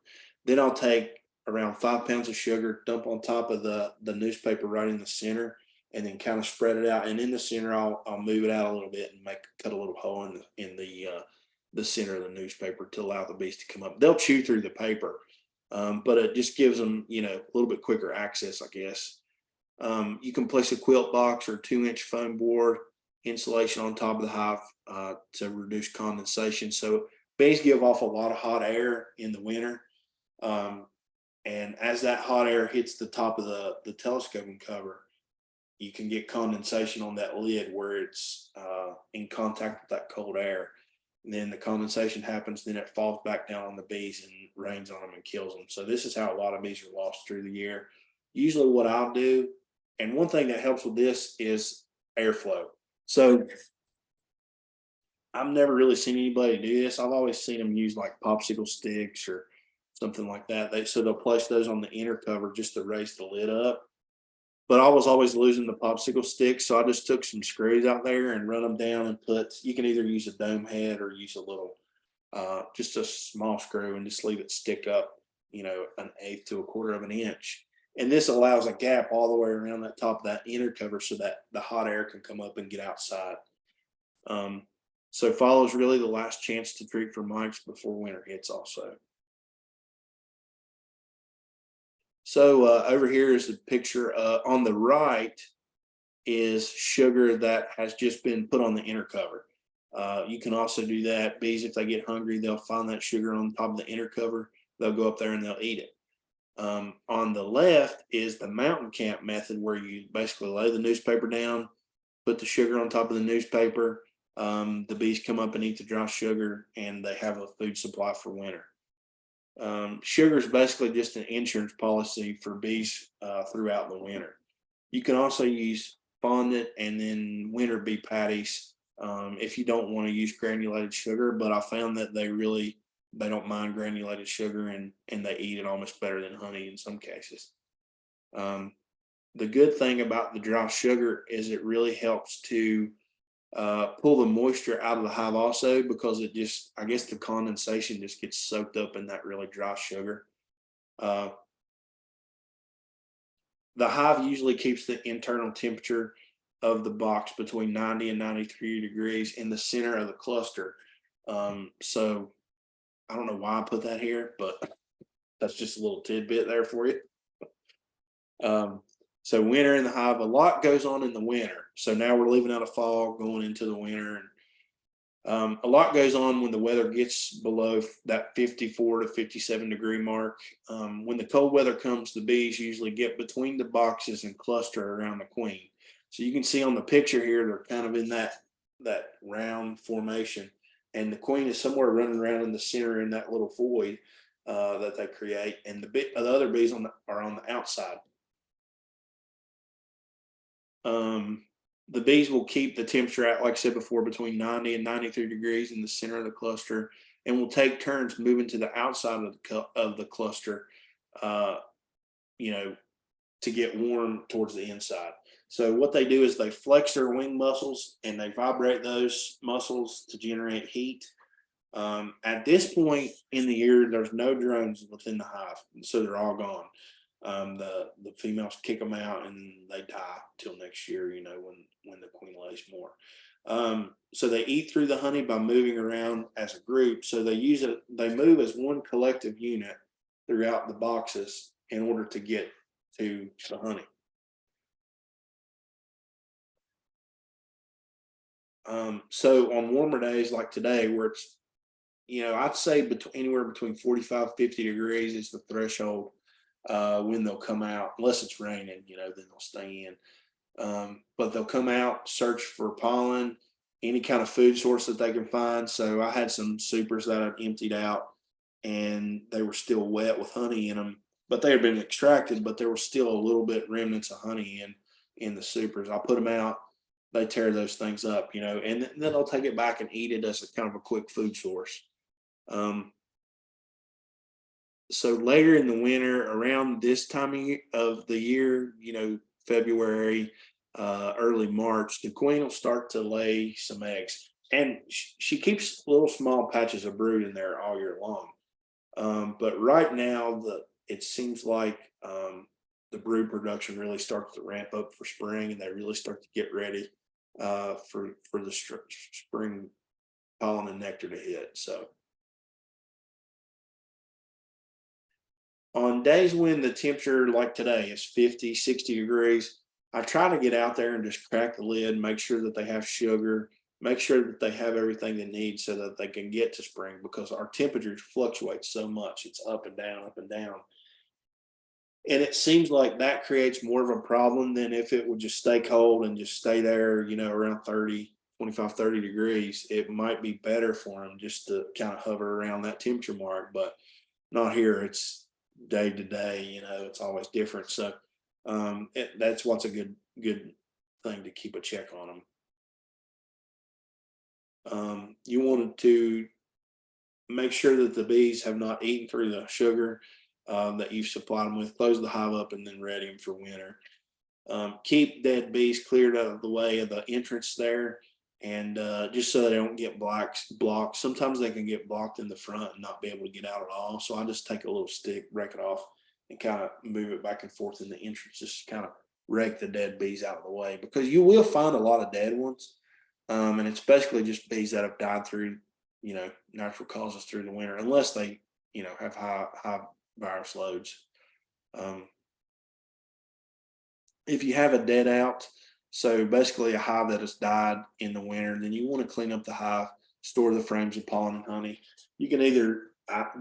Then I'll take around 5 pounds of sugar, dump on top of the newspaper right in the center, and then kind of spread it out. And in the center, I'll move it out a little bit and cut a little hole in the center of the newspaper to allow the bees to come up. They'll chew through the paper, but it just gives them, a little bit quicker access, I guess. You can place a quilt box or 2-inch foam board insulation on top of the hive to reduce condensation. So bees give off a lot of hot air in the winter. And as that hot air hits the top of the telescoping cover, you can get condensation on that lid where it's in contact with that cold air. And then the condensation happens, then it falls back down on the bees and rains on them and kills them. So this is how a lot of bees are lost through the year. Usually what I'll do, and one thing that helps with this is airflow. So I've never really seen anybody do this. I've always seen them use like popsicle sticks or something like that. So they'll place those on the inner cover just to raise the lid up. But I was always losing the popsicle sticks, so I just took some screws out there and run them down and you can either use a dome head or use a little, just a small screw and just leave it stick up, 1/8 to 1/4 of an inch. And this allows a gap all the way around that top of that inner cover so that the hot air can come up and get outside. So fall is really the last chance to treat for mites before winter hits also. So over here is the picture. On the right is sugar that has just been put on the inner cover. You can also do that. Bees, if they get hungry, they'll find that sugar on top of the inner cover. They'll go up there and they'll eat it. On the left is the mountain camp method, where you basically lay the newspaper down, put the sugar on top of the newspaper. The bees come up and eat the dry sugar, and they have a food supply for winter. Sugar is basically just an insurance policy for bees throughout the winter. You can also use fondant and then winter bee patties if you don't want to use granulated sugar. But I found that they don't mind granulated sugar, and they eat it almost better than honey in some cases. The good thing about the dry sugar is it really helps to pull the moisture out of the hive also, because I guess the condensation just gets soaked up in that really dry sugar. The hive usually keeps the internal temperature of the box between 90 and 93 degrees in the center of the cluster. So I don't know why I put that here, but that's just a little tidbit there for you. So winter in the hive, a lot goes on in the winter. So now we're leaving out of fall, going into the winter, and a lot goes on when the weather gets below that 54 to 57 degree mark. When the cold weather comes, the bees usually get between the boxes and cluster around the queen. So you can see on the picture here, they're kind of in that round formation, and the queen is somewhere running around in the center in that little void that they create, and the other bees are on the outside. The bees will keep the temperature at, like I said before, between 90 and 93 degrees in the center of the cluster, and will take turns moving to the outside of the cluster, to get warm towards the inside. So what they do is they flex their wing muscles and they vibrate those muscles to generate heat. At this point in the year, there's no drones within the hive, so they're all gone. The females kick them out and they die till next year, when the queen lays more. So they eat through the honey by moving around as a group. So they move as one collective unit throughout the boxes in order to get to the honey. So on warmer days like today, where it's, I'd say anywhere between 45, 50 degrees is the threshold when they'll come out, unless it's raining, then they'll stay in. But they'll come out, search for pollen, any kind of food source that they can find. So I had some supers that I'd emptied out, and they were still wet with honey in them, but they had been extracted, but there was still a little bit remnants of honey in the supers. I put them out, they tear those things up, and then they'll take it back and eat it as a kind of a quick food source. So later in the winter, around this time of the year, February, early March, the queen will start to lay some eggs, and she keeps little small patches of brood in there all year long. But right now, it seems like the brood production really starts to ramp up for spring, and they really start to get ready for the spring pollen and nectar to hit. So on days when the temperature, like today, is 50, 60 degrees, I try to get out there and just crack the lid, make sure that they have sugar, make sure that they have everything they need so that they can get to spring, because our temperatures fluctuate so much. It's up and down, up and down. And it seems like that creates more of a problem than if it would just stay cold and just stay there, around 25, 30 degrees. It might be better for them just to kind of hover around that temperature mark, but not here. It's day to day, it's always different. So that's what's a good thing to keep a check on them. You wanted to make sure that the bees have not eaten through the sugar that you've supplied them with. Close the hive up and then ready them for winter. Keep dead bees cleared out of the way of the entrance there, and just so they don't get blocked. Sometimes they can get blocked in the front and not be able to get out at all. So I just take a little stick, break it off, and kind of move it back and forth in the entrance, just kind of rake the dead bees out of the way, because you will find a lot of dead ones. And it's basically just bees that have died through, natural causes through the winter, unless they, have high virus loads. If you have a dead out, so basically a hive that has died in the winter, then you want to clean up the hive, store the frames of pollen and honey. You can either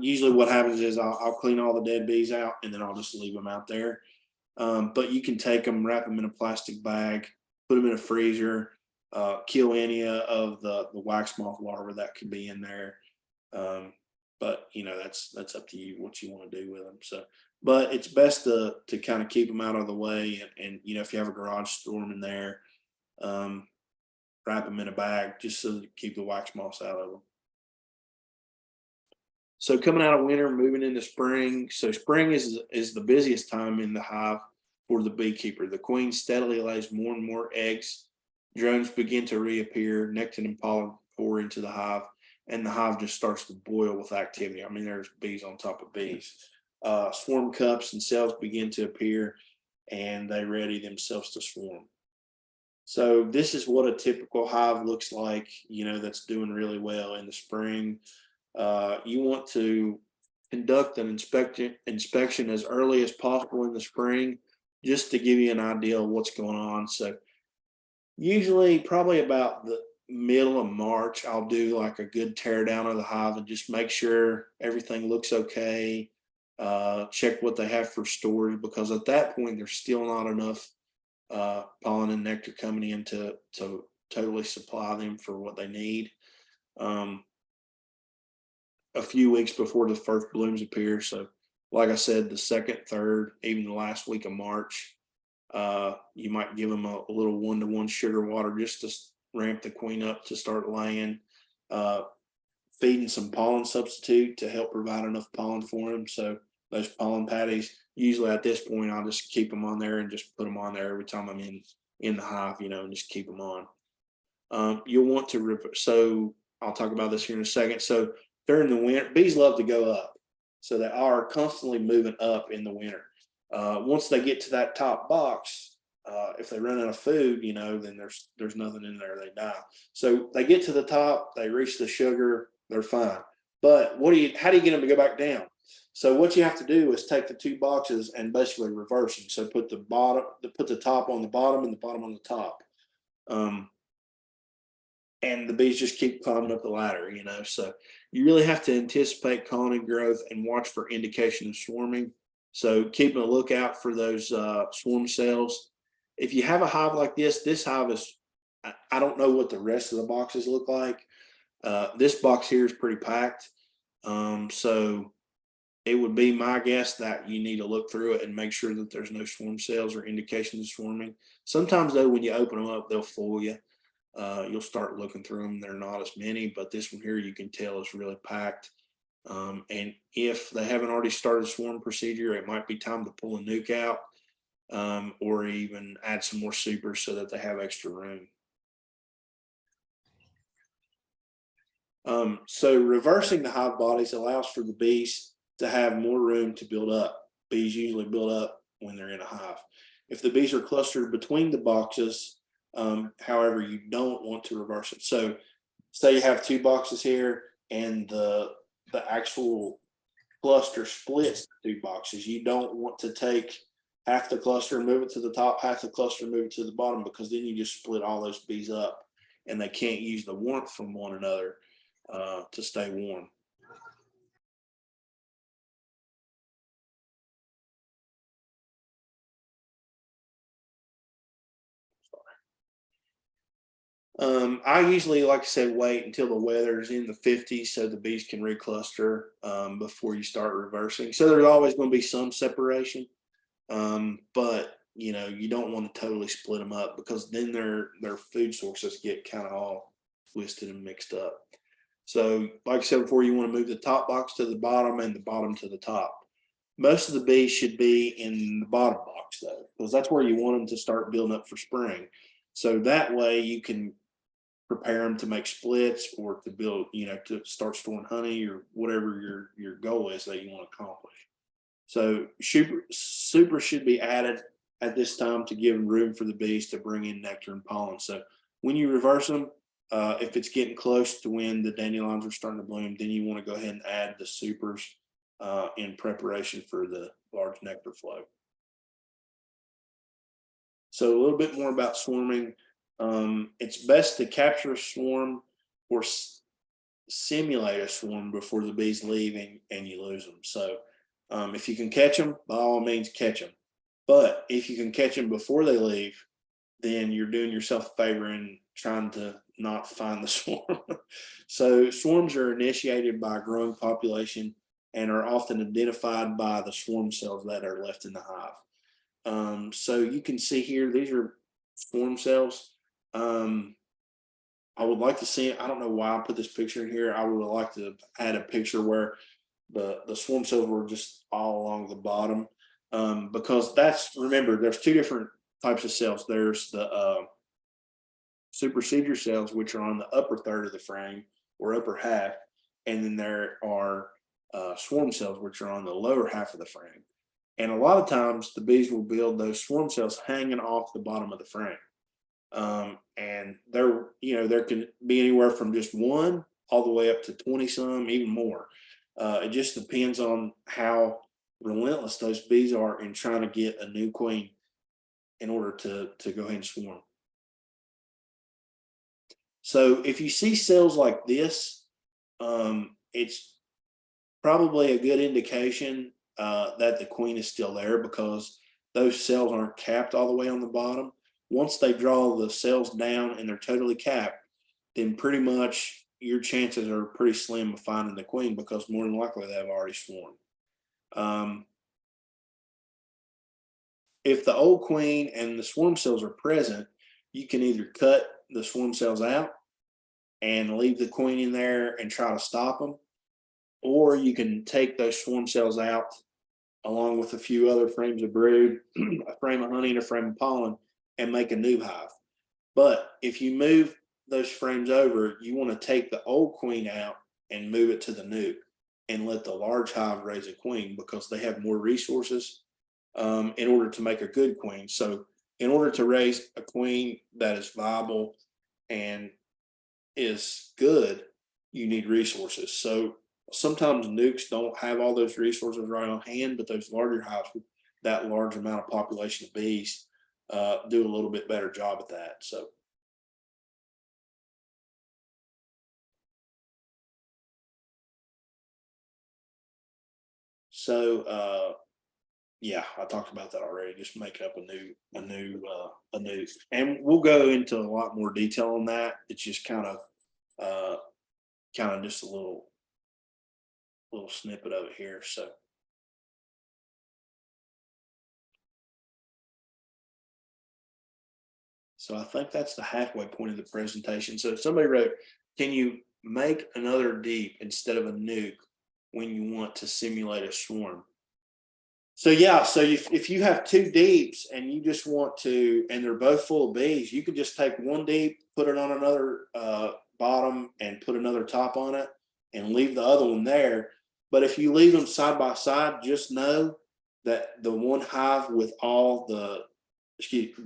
Usually what happens is I'll clean all the dead bees out and then I'll just leave them out there. But you can take them, wrap them in a plastic bag, put them in a freezer, kill any of the wax moth larvae that could be in there. But you know, that's up to you what you want to do with them. So, but it's best to kind of keep them out of the way. And you know, if you have a garage storm in there, wrap them in a bag just so to keep the wax moths out of them. So coming out of winter, moving into spring. So spring is the busiest time in the hive for the beekeeper. The queen steadily lays more and more eggs. Drones begin to reappear, nectar and pollen pour into the hive, and the hive just starts to boil with activity. I mean, there's bees on top of bees. Swarm cups and cells begin to appear, and they ready themselves to swarm. So this is what a typical hive looks like, you know, that's doing really well in the spring. You want to conduct an inspection as early as possible in the spring, just to give you an idea of what's going on. So usually probably about the middle of March, I'll do like a good tear down of the hive and just make sure everything looks okay. Check what they have for storage, because at that point there's still not enough pollen and nectar coming in to totally supply them for what they need. A few weeks before the first blooms appear. So like I said, the second, third, even the last week of March, you might give them a little 1-to-1 sugar water just to ramp the queen up to start laying. Feeding some pollen substitute to help provide enough pollen for them. So those pollen patties, usually at this point, I'll just keep them on there and just put them on there every time I'm in the hive, you know, and just keep them on. You'll want to, so I'll talk about this here in a second. So during the winter, bees love to go up. So they are constantly moving up in the winter. Once they get to that top box, if they run out of food, you know, then there's nothing in there, they die. So they get to the top, they reach the sugar, they're fine. But how do you get them to go back down? So what you have to do is take the two boxes and basically reverse them. So put the top on the bottom and the bottom on the top. And the bees just keep climbing up the ladder, you know. So you really have to anticipate colony growth and watch for indication of swarming. So keeping a lookout for those swarm cells. If you have a hive like this hive is, I don't know what the rest of the boxes look like. This box here is pretty packed. So it would be my guess that you need to look through it and make sure that there's no swarm cells or indications of swarming. Sometimes though, when you open them up, they'll fool you. You'll start looking through them. They're not as many, but this one here you can tell is really packed. And if they haven't already started a swarm procedure, it might be time to pull a nuke out, or even add some more supers so that they have extra room. So reversing the hive bodies allows for the bees to have more room to build up. Bees usually build up when they're in a hive. If the bees are clustered between the boxes, however, you don't want to reverse it. So say you have two boxes here and the actual cluster splits two boxes. You don't want to take half the cluster and move it to the top, half the cluster and move it to the bottom, because then you just split all those bees up and they can't use the warmth from one another to stay warm. I usually, like I said, wait until the weather is in the 50s so the bees can recluster before you start reversing. So there's always going to be some separation, but you know, you don't want to totally split them up, because then their food sources get kind of all twisted and mixed up. So like I said before, you want to move the top box to the bottom and the bottom to the top. Most of the bees should be in the bottom box though, because that's where you want them to start building up for spring. So that way you can prepare them to make splits or to build, you know, to start storing honey or whatever your goal is that you want to accomplish. So super should be added at this time to give room for the bees to bring in nectar and pollen. So when you reverse them, if it's getting close to when the dandelions are starting to bloom, then you want to go ahead and add the supers in preparation for the large nectar flow. So a little bit more about swarming. It's best to capture a swarm or simulate a swarm before the bees leave and you lose them. So if you can catch them, by all means catch them. But if you can catch them before they leave, then you're doing yourself a favor in trying to not find the swarm. So swarms are initiated by a growing population and are often identified by the swarm cells that are left in the hive. So you can see here, these are swarm cells. I would like to see it. I don't know why I put this picture in here. I would like to add a picture where the swarm cells were just all along the bottom, because remember, there's two different types of cells. There's the supersedure cells, which are on the upper third of the frame or upper half, and then there are swarm cells, which are on the lower half of the frame. And a lot of times the bees will build those swarm cells hanging off the bottom of the frame. And there can be anywhere from just one all the way up to 20 some, even more. It just depends on how relentless those bees are in trying to get a new queen in order to go ahead and swarm. So if you see cells like this, it's probably a good indication that the queen is still there, because those cells aren't capped all the way on the bottom. Once they draw the cells down and they're totally capped, then pretty much your chances are pretty slim of finding the queen, because more than likely they've already swarmed. If the old queen and the swarm cells are present, you can either cut the swarm cells out and leave the queen in there and try to stop them, or you can take those swarm cells out along with a few other frames of brood, a frame of honey and a frame of pollen, and make a new hive. But if you move those frames over, you want to take the old queen out and move it to the new and let the large hive raise a queen, because they have more resources in order to make a good queen. So in order to raise a queen that is viable and is good, you need resources. So sometimes nukes don't have all those resources right on hand, but those larger hives with that large amount of population of bees do a little bit better job at that. So yeah, I talked about that already. Just make up a new, and we'll go into a lot more detail on that. It's just kind of just a little snippet of it here. So I think that's the halfway point of the presentation. So somebody wrote, can you make another deep instead of a nuke when you want to simulate a swarm? So yeah, so if you have two deeps and you just want to, and they're both full of bees, you could just take one deep, put it on another bottom, and put another top on it, and leave the other one there. But if you leave them side by side, just know that the one hive with the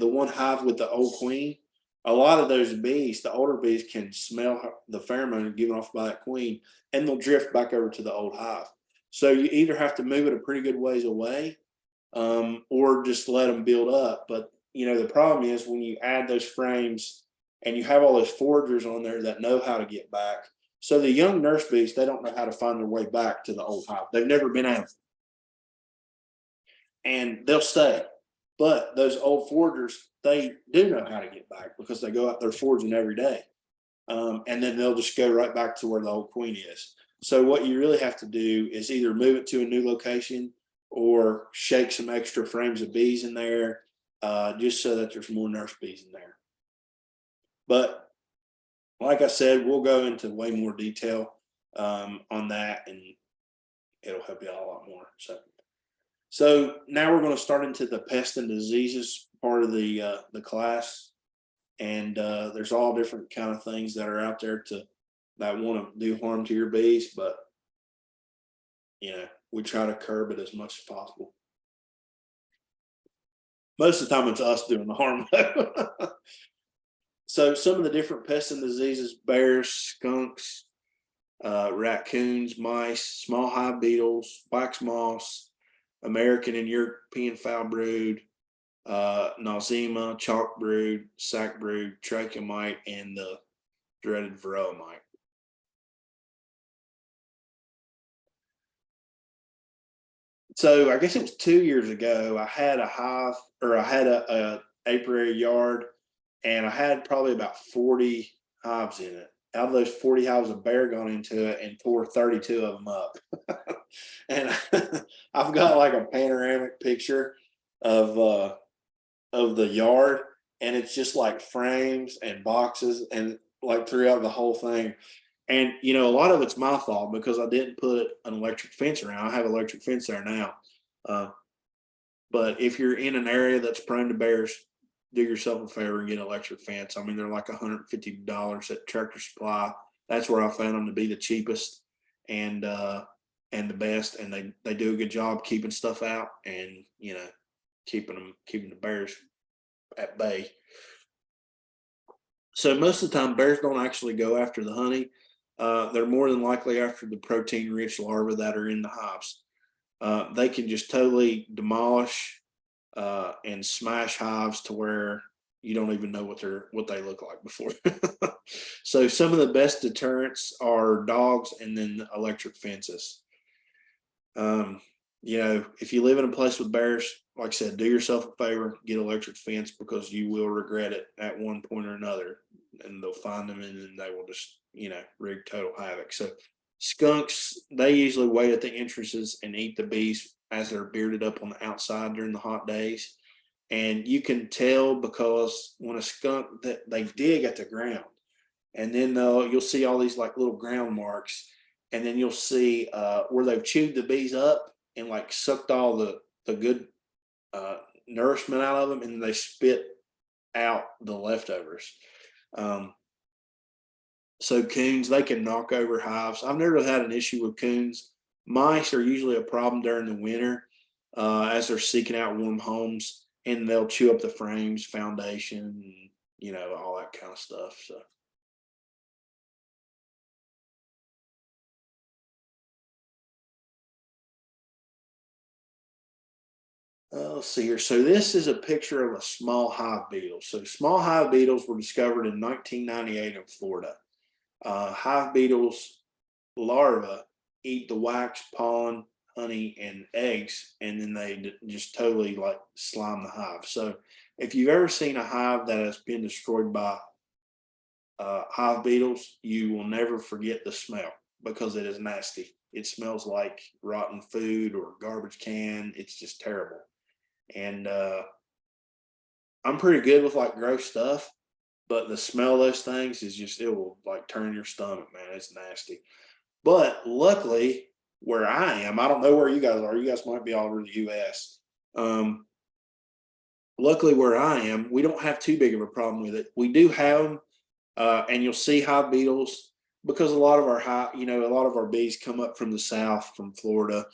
one hive with the old queen, a lot of those bees, the older bees, can smell the pheromone given off by that queen, and they'll drift back over to the old hive. So you either have to move it a pretty good ways away, or just let them build up. But the problem is when you add those frames and you have all those foragers on there that know how to get back. So the young nurse bees, they don't know how to find their way back to the old hive. They've never been out, and they'll stay. But those old foragers, they do know how to get back, because they go out there foraging every day. And then they'll just go right back to where the old queen is. So what you really have to do is either move it to a new location or shake some extra frames of bees in there, just so that there's more nurse bees in there. But like I said, we'll go into way more detail on that, and it'll help you out a lot more. So now we're going to start into the pest and diseases part of the class, and there's all different kind of things that are out there that want to do harm to your bees, but we try to curb it as much as possible. Most of the time it's us doing the harm. So some of the different pests and diseases: bears, skunks, raccoons, mice, small hive beetles, wax moths, American and European foul brood, nosema, chalk brood, sac brood, tracheomite, and the dreaded varroa mite. So I guess it was 2 years ago. I had a hive, or I had a apiary yard, and I had probably about 40 hives in it. Out of those 40 hives, a bear gone into it and tore 32 of them up. And I've got like a panoramic picture of the yard, and it's just like frames and boxes and like throughout the whole thing. And you know, a lot of it's my fault because I didn't put an electric fence around. I have electric fence there now. But if you're in an area that's prone to bears, do yourself a favor and get an electric fence. I mean, they're like $150 at Tractor Supply. That's where I found them to be the cheapest and the best. And they do a good job keeping stuff out and, you know, keeping the bears at bay. So most of the time, bears don't actually go after the honey. They're more than likely after the protein-rich larvae that are in the hives. They can just totally demolish and smash hives to where you don't even know what they look like before. So some of the best deterrents are dogs and then electric fences. You know, if you live in a place with bears, like I said, do yourself a favor, get electric fence, because you will regret it at one point or another, and they'll find them and then they will just, you know, wreak total havoc. So skunks, they usually wait at the entrances and eat the bees as they're bearded up on the outside during the hot days. And you can tell because when a skunk, that they dig at the ground, and then you'll see all these like little ground marks, and then you'll see where they've chewed the bees up and like sucked all the good nourishment out of them, and they spit out the leftovers. So coons, they can knock over hives. I've never had an issue with coons. Mice are usually a problem during the winter as they're seeking out warm homes, and they'll chew up the frames, foundation, and, you know, all that kind of stuff. So. Let's see here. So this is a picture of a small hive beetle. So small hive beetles were discovered in 1998 in Florida. Hive beetles larvae eat the wax, pollen, honey, and eggs, and then they just totally like slime the hive. So if you've ever seen a hive that has been destroyed by hive beetles, you will never forget the smell because it is nasty. It smells like rotten food or garbage can. It's just terrible. And I'm pretty good with like gross stuff, but the smell of those things is just, it will like turn your stomach, man. It's nasty. But luckily, where I am, I don't know where you guys are. You guys might be all over the US. Luckily, where I am, we don't have too big of a problem with it. We do have them, and you'll see hive beetles because a lot of our bees come up from the south, from Florida,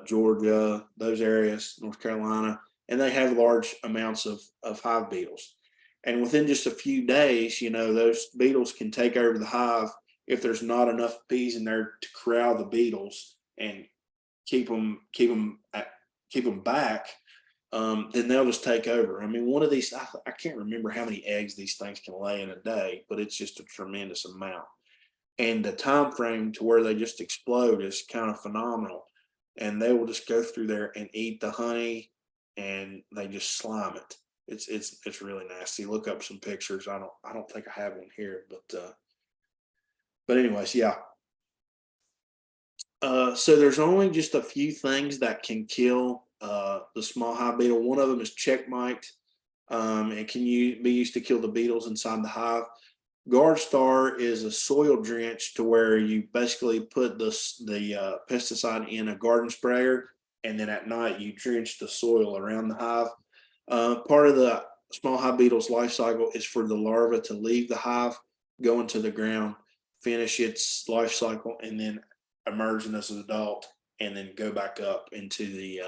Georgia, those areas, North Carolina, and they have large amounts of hive beetles. And within just a few days, you know, those beetles can take over the hive if there's not enough bees in there to corral the beetles and keep them back. Then they'll just take over. I mean, one of these, I can't remember how many eggs these things can lay in a day, but it's just a tremendous amount. And the time frame to where they just explode is kind of phenomenal. And they will just go through there and eat the honey, and they just slime it. It's really nasty. Look up some pictures. I don't think I have one here, but anyways, yeah. So there's only just a few things that can kill the small hive beetle. One of them is checkmate. It can be used to kill the beetles inside the hive. Guard Star is a soil drench to where you basically put the pesticide in a garden sprayer, and then at night you drench the soil around the hive. Part of the small hive beetle's life cycle is for the larva to leave the hive, go into the ground, finish its life cycle, and then emerge as an adult, and then go back up into the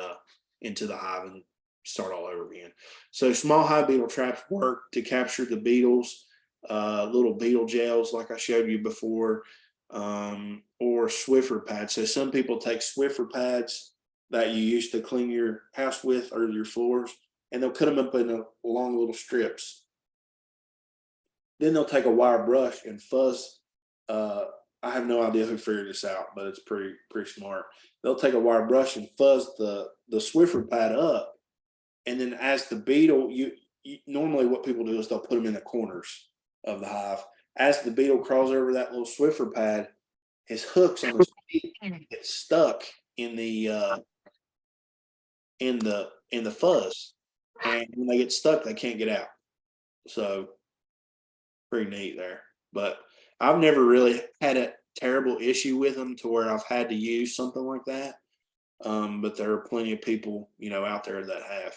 hive and start all over again. So small hive beetle traps work to capture the beetles. Little beetle gels like I showed you before, or Swiffer pads. So some people take Swiffer pads that you used to clean your house with or your floors, and they'll cut them up in long little strips. Then they'll take a wire brush and fuzz I have no idea who figured this out, but it's pretty smart. They'll take a wire brush and fuzz the Swiffer pad up, and then as the beetle, you normally what people do is they'll put them in the corners of the hive. As the beetle crawls over that little Swiffer pad, his hooks on his feet get stuck in the fuzz, and when they get stuck, they can't get out. So pretty neat there. But I've never really had a terrible issue with them to where I've had to use something like that. But there are plenty of people, out there that have.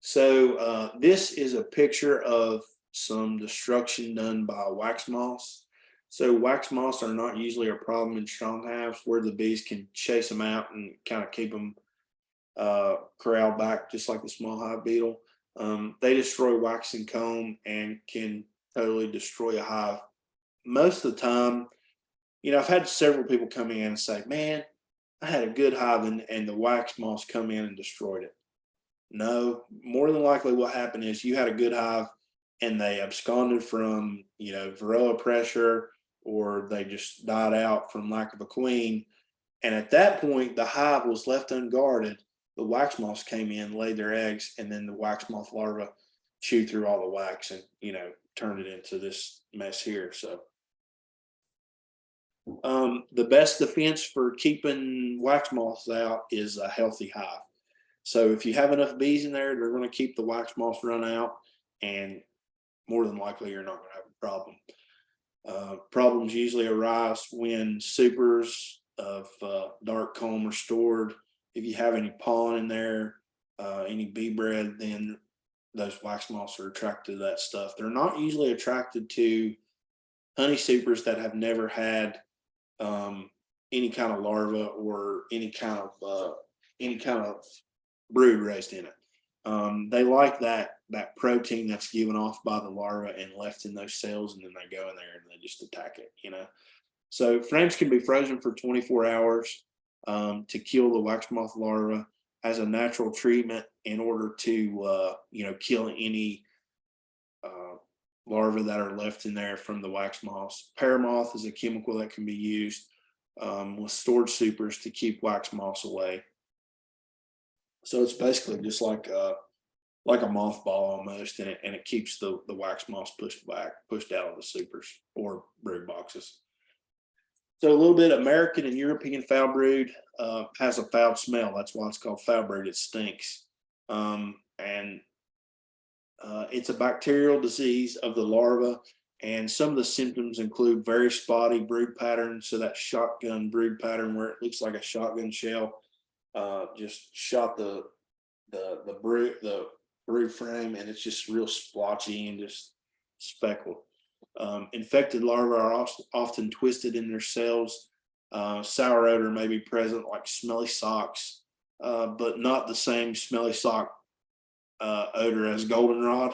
So this is a picture of some destruction done by wax moths. So wax moths are not usually a problem in strong hives where the bees can chase them out and kind of keep them corralled back, just like the small hive beetle. They destroy wax and comb and can totally destroy a hive. Most of the time, I've had several people come in and say, man, I had a good hive and the wax moths come in and destroyed it. No, more than likely what happened is you had a good hive and they absconded from, varroa pressure, or they just died out from lack of a queen. And at that point, the hive was left unguarded. The wax moths came in, laid their eggs, and then the wax moth larva chewed through all the wax and, turned it into this mess here. So the best defense for keeping wax moths out is a healthy hive. So if you have enough bees in there, they're going to keep the wax moths run out, and more than likely you're not going to have a problem. Problems usually arise when supers of dark comb are stored. If you have any pollen in there, any bee bread, then those wax moths are attracted to that stuff. They're not usually attracted to honey supers that have never had any kind of larva or any kind of brood raised in it. They like that protein that's given off by the larva and left in those cells, and then they go in there and they just attack it. So frames can be frozen for 24 hours to kill the wax moth larva as a natural treatment in order to kill any larvae that are left in there from the wax moths. Paramoth is a chemical that can be used with stored supers to keep wax moths away. So it's basically just like a mothball almost, and it keeps the wax moths pushed out of the supers or brood boxes. So a little bit American and European foul brood has a foul smell. That's why it's called foul brood. It stinks. And it's a bacterial disease of the larva. And some of the symptoms include very spotty brood pattern. So that shotgun brood pattern where it looks like a shotgun shell just shot the brood frame, and it's just real splotchy and just speckled. Infected larvae are often twisted in their cells. Sour odor may be present, like smelly socks, but not the same smelly sock odor as goldenrod.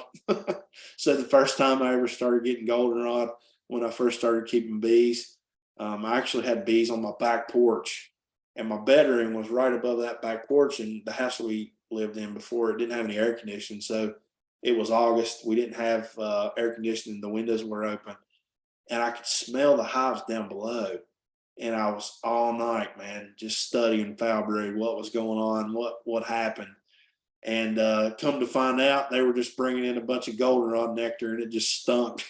So the first time I ever started getting goldenrod, when I first started keeping bees, I actually had bees on my back porch, and my bedroom was right above that back porch. And the house we lived in before, it didn't have any air conditioning, so it was August. We didn't have air conditioning. The windows were open, and I could smell the hives down below. And I was all night, man, just studying foul brood, what was going on, what happened. And come to find out, they were just bringing in a bunch of goldenrod nectar, and it just stunk.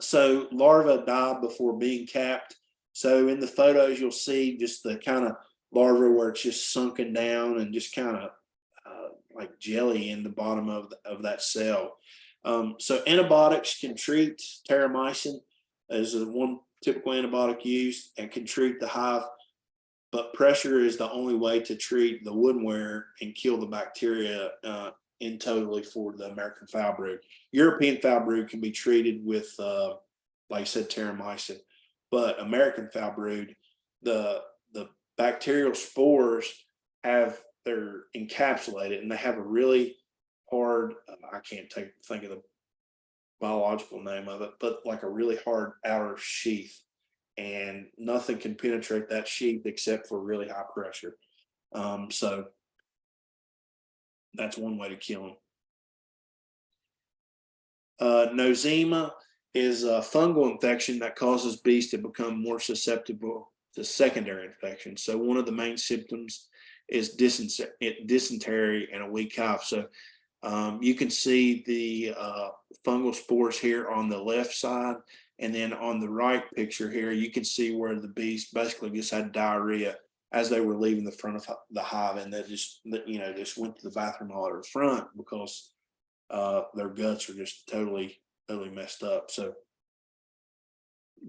So larvae die before being capped. So in the photos, you'll see just the kind of larva where it's just sunken down and just kind of like jelly in the bottom of that cell. So antibiotics can treat terramycin as one typical antibiotic used, and can treat the hive, but pressure is the only way to treat the woodenware and kill the bacteria in totally for the American foul brood. European foul brood can be treated with, like I said, terramycin, but American foul brood, the bacterial spores they're encapsulated, and they have a really hard, I can't think of the biological name of it, but like a really hard outer sheath, and nothing can penetrate that sheath except for really high pressure. So that's one way to kill them. Nosema is a fungal infection that causes bees to become more susceptible to secondary infections. So one of the main symptoms is dysentery and a weak cough. So you can see the fungal spores here on the left side, and then on the right picture here, you can see where the bees basically just had diarrhea as they were leaving the front of the hive, and they just went to the bathroom all at the front because their guts are just totally messed up. So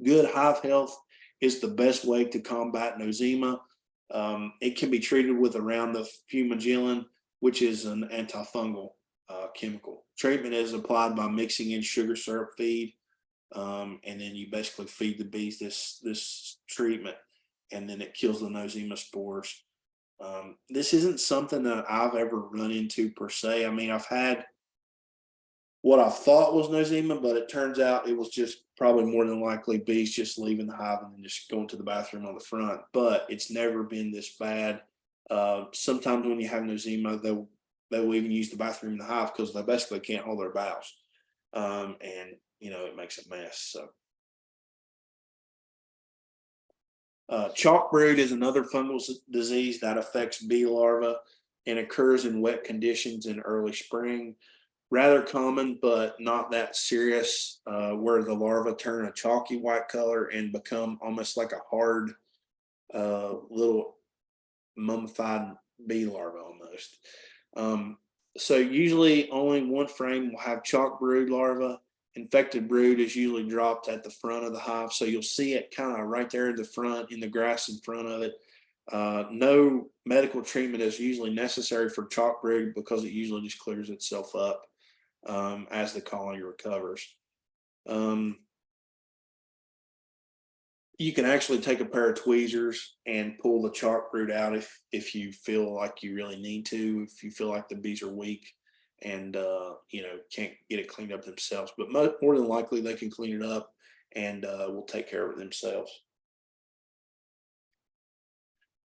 good hive health is the best way to combat nosema. It can be treated with a round of fumagillin, which is an antifungal chemical. Treatment is applied by mixing in sugar syrup feed, and then you basically feed the bees this treatment, and then it kills the nosema spores. This isn't something that I've ever run into per se. I mean, I've had what I thought was nosema, but it turns out it was just probably more than likely bees just leaving the hive and then just going to the bathroom on the front. But it's never been this bad. Sometimes when you have nosema, they'll even use the bathroom in the hive because they basically can't hold their bowels, and it makes a mess. So. Chalk brood is another fungal disease that affects bee larvae and occurs in wet conditions in early spring. Rather common, but not that serious, where the larvae turn a chalky white color and become almost like a hard little mummified bee larva almost. So usually only one frame will have chalk brood larva. Infected brood is usually dropped at the front of the hive. So you'll see it kind of right there at the front in the grass in front of it. No medical treatment is usually necessary for chalk brood because it usually just clears itself up as the colony recovers. You can actually take a pair of tweezers and pull the chalk brood out if you feel like you really need to, if you feel like the bees are weak and can't get it cleaned up themselves. But more than likely they can clean it up and will take care of it themselves.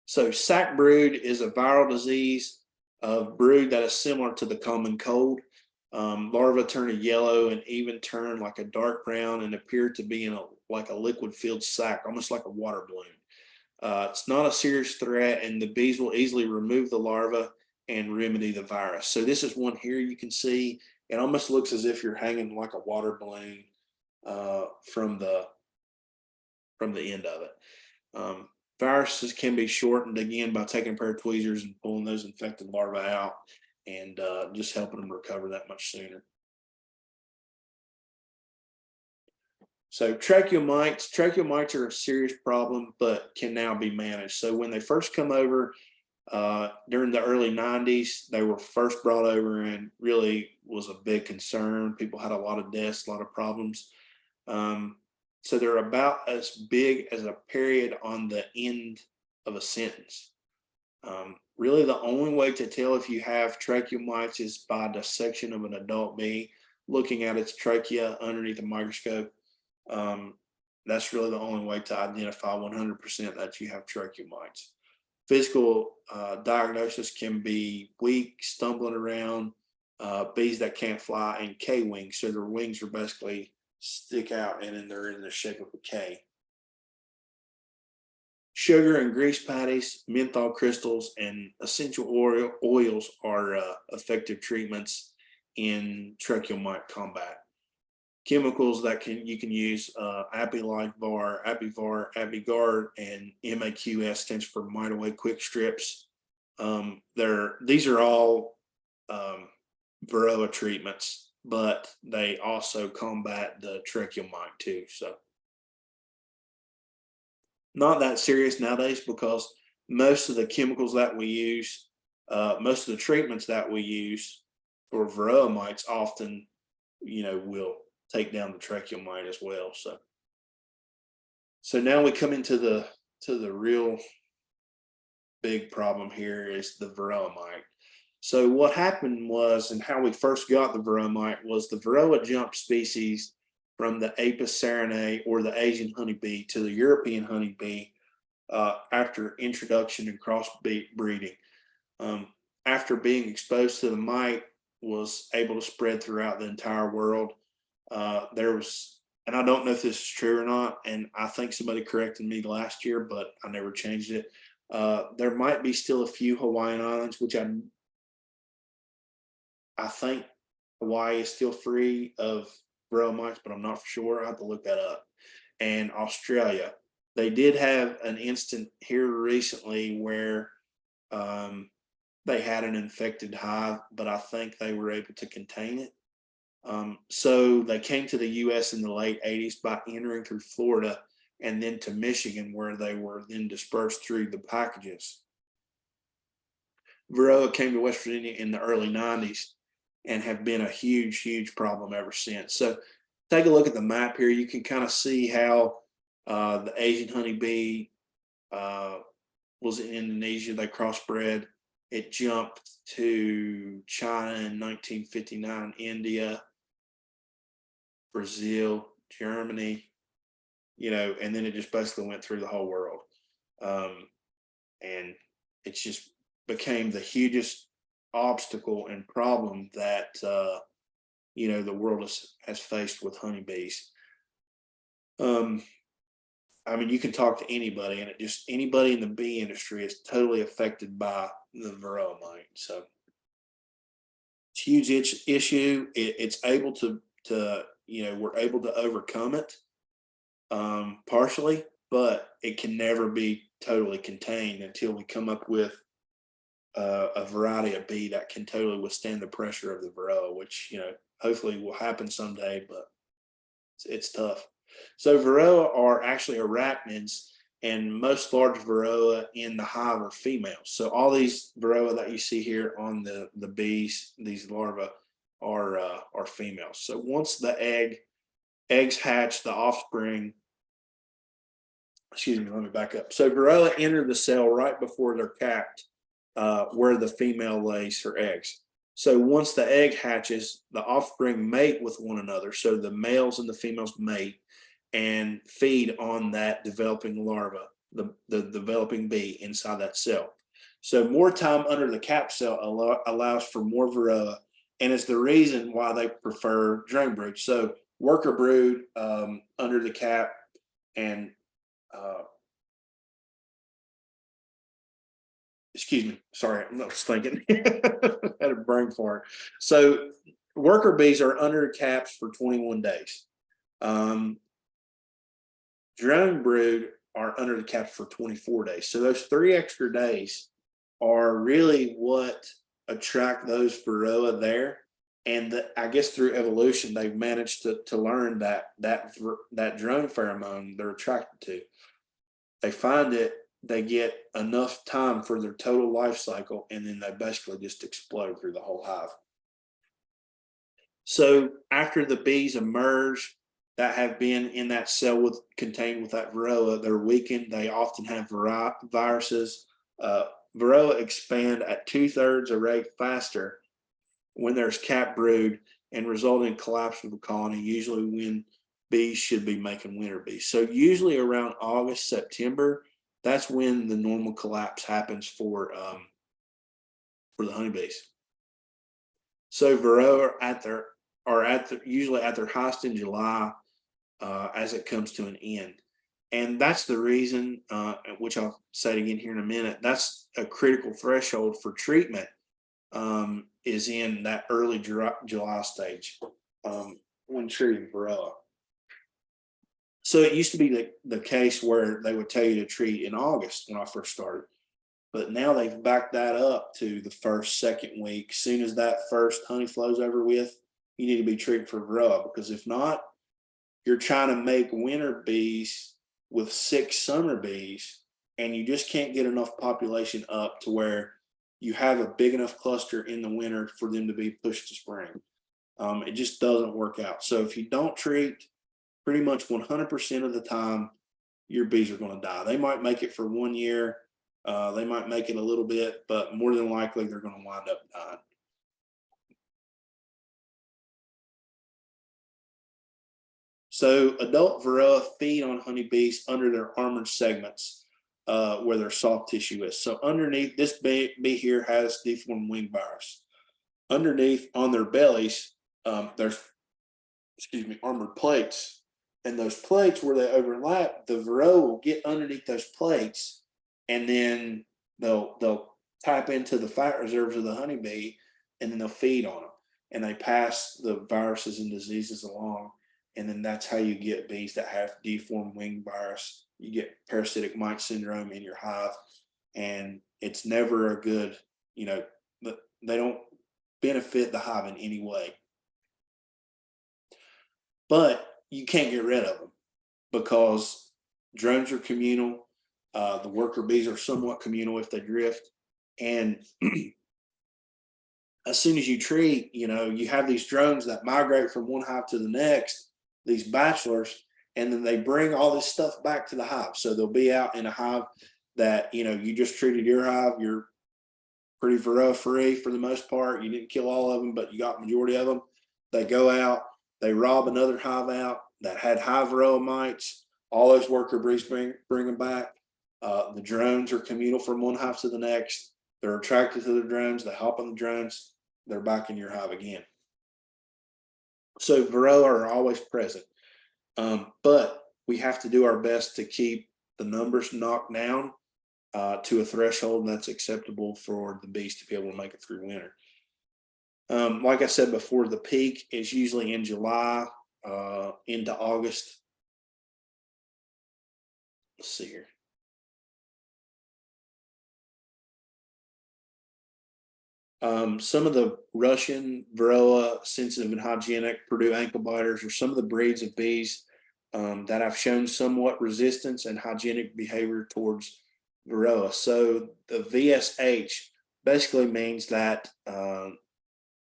So sac brood is a viral disease of brood that is similar to the common cold. Larvae turn a yellow and even turn like a dark brown and appear to be in like a liquid filled sac, almost like a water balloon. It's not a serious threat, and the bees will easily remove the larva and remedy the virus. So this is one here you can see. It almost looks as if you're hanging like a water balloon from the end of it. Viruses can be shortened again by taking a pair of tweezers and pulling those infected larvae out and just helping them recover that much sooner. So tracheomites are a serious problem, but can now be managed. So when they first come over during the early 90s, they were first brought over and really was a big concern. People had a lot of deaths, a lot of problems. So they're about as big as a period on the end of a sentence. Really, the only way to tell if you have tracheomites is by dissection of an adult bee, looking at its trachea underneath a microscope. That's really the only way to identify 100% that you have tracheomites. Physical diagnosis can be weak, stumbling around, bees that can't fly, and K wings. So their wings are basically stick out and then they're in the shape of a K. Sugar and grease patties, menthol crystals, and essential oils are effective treatments in tracheomite combat. Chemicals that you can use, Apivar, Apigard, and MAQS stands for Mite Away Quick Strips. These are all Varroa treatments, but they also combat the tracheomite too. So not that serious nowadays because most of the chemicals that we use, most of the treatments that we use for Varroa mites often, will take down the tracheomite as well. So now we come into the real big problem here is the Varroa mite. So what happened was, and how we first got the Varroa mite was the Varroa jumped species from the Apis ceranae or the Asian honeybee to the European honeybee after introduction and crossbreeding. After being exposed to the mite, was able to spread throughout the entire world. there was, and I don't know if this is true or not, and I think somebody corrected me last year, but I never changed it. There might be still a few Hawaiian Islands, which I think Hawaii is still free of Varroa mites, but I'm not for sure. I have to look that up. And Australia, they did have an instant here recently where they had an infected hive, but I think they were able to contain it. So they came to the U.S. in the late 80s by entering through Florida and then to Michigan, where they were then dispersed through the packages. Varroa came to West Virginia in the early 90s and have been a huge, huge problem ever since. So take a look at the map here. You can kind of see how the Asian honeybee was in Indonesia. They crossbred. It jumped to China in 1959, India, Brazil, Germany, and then it just basically went through the whole world. And it's just became the hugest obstacle and problem that, the world has faced with honeybees. I mean, you can talk to anybody, and anybody in the bee industry is totally affected by the Varroa mite. So it's a huge issue. It's able to we're able to overcome it partially, but it can never be totally contained until we come up with a variety of bee that can totally withstand the pressure of the Varroa, which hopefully will happen someday, but it's tough. So Varroa are actually arachnids, and most large Varroa in the hive are females. So all these Varroa that you see here on the bees, these larvae are females. So once the eggs hatch, the offspring. Excuse me, let me back up. So Varroa enter the cell right before they're capped, where the female lays her eggs. So once the egg hatches, the offspring mate with one another. So the males and the females mate and feed on that developing larva, the developing bee inside that cell. So more time under the cap cell allows for more Varroa, and it's the reason why they prefer drone brood. So worker brood under the cap, and excuse me, sorry, I was thinking, had a brain fart. So worker bees are under caps for 21 days. Drone brood are under the caps for 24 days. So those 3 extra days are really what attract those Varroa there. And I guess through evolution, they've managed to learn that drone pheromone they're attracted to. They find it, they get enough time for their total life cycle, and then they basically just explode through the whole hive. So after the bees emerge that have been in that cell contained with that Varroa, they're weakened. They often have viruses. Varroa expand at 2/3 a rate faster when there's cap brood and result in collapse of the colony, usually when bees should be making winter bees. So usually around August, September, that's when the normal collapse happens for the honeybees. So Varroa are usually at their highest in July as it comes to an end. And that's the reason, which I'll say it again here in a minute, that's a critical threshold for treatment, is in that early July stage when treating Varroa. So it used to be the case where they would tell you to treat in August when I first started, but now they've backed that up to the first, second week. As soon as that first honey flow's over with, you need to be treated for Varroa, because if not, you're trying to make winter bees with 6 summer bees, and you just can't get enough population up to where you have a big enough cluster in the winter for them to be pushed to spring. It just doesn't work out. So if you don't treat, pretty much 100% of the time, your bees are going to die. They might make it for 1 year. They might make it a little bit, but more than likely they're going to wind up dying. So adult Varroa feed on honeybees under their armored segments, where their soft tissue is. So underneath, this bee here has deformed wing virus. Underneath on their bellies, there's armored plates. And those plates, where they overlap, the Varroa will get underneath those plates, and then they'll tap into the fat reserves of the honeybee, and then they'll feed on them, and they pass the viruses and diseases along. And then that's how you get bees that have deformed wing virus. You get parasitic mite syndrome in your hive, and it's never a good, they don't benefit the hive in any way. But you can't get rid of them because drones are communal. The worker bees are somewhat communal if they drift. And as soon as you treat, you have these drones that migrate from one hive to the next, these bachelors, and then they bring all this stuff back to the hive. So they'll be out in a hive that, you just treated your hive. You're pretty Varroa free for the most part. You didn't kill all of them, but you got majority of them. They go out, they rob another hive out that had high Varroa mites. All those worker bees bring them back. The drones are communal from one hive to the next. They're attracted to the drones. They hop on the drones. They're back in your hive again. So Varroa are always present. But we have to do our best to keep the numbers knocked down to a threshold that's acceptable for the bees to be able to make it through winter. Like I said before, the peak is usually in July into August. Let's see here. Some of the Russian Varroa sensitive and hygienic Purdue ankle biters are some of the breeds of bees that have shown somewhat resistance and hygienic behavior towards Varroa. So the VSH basically means that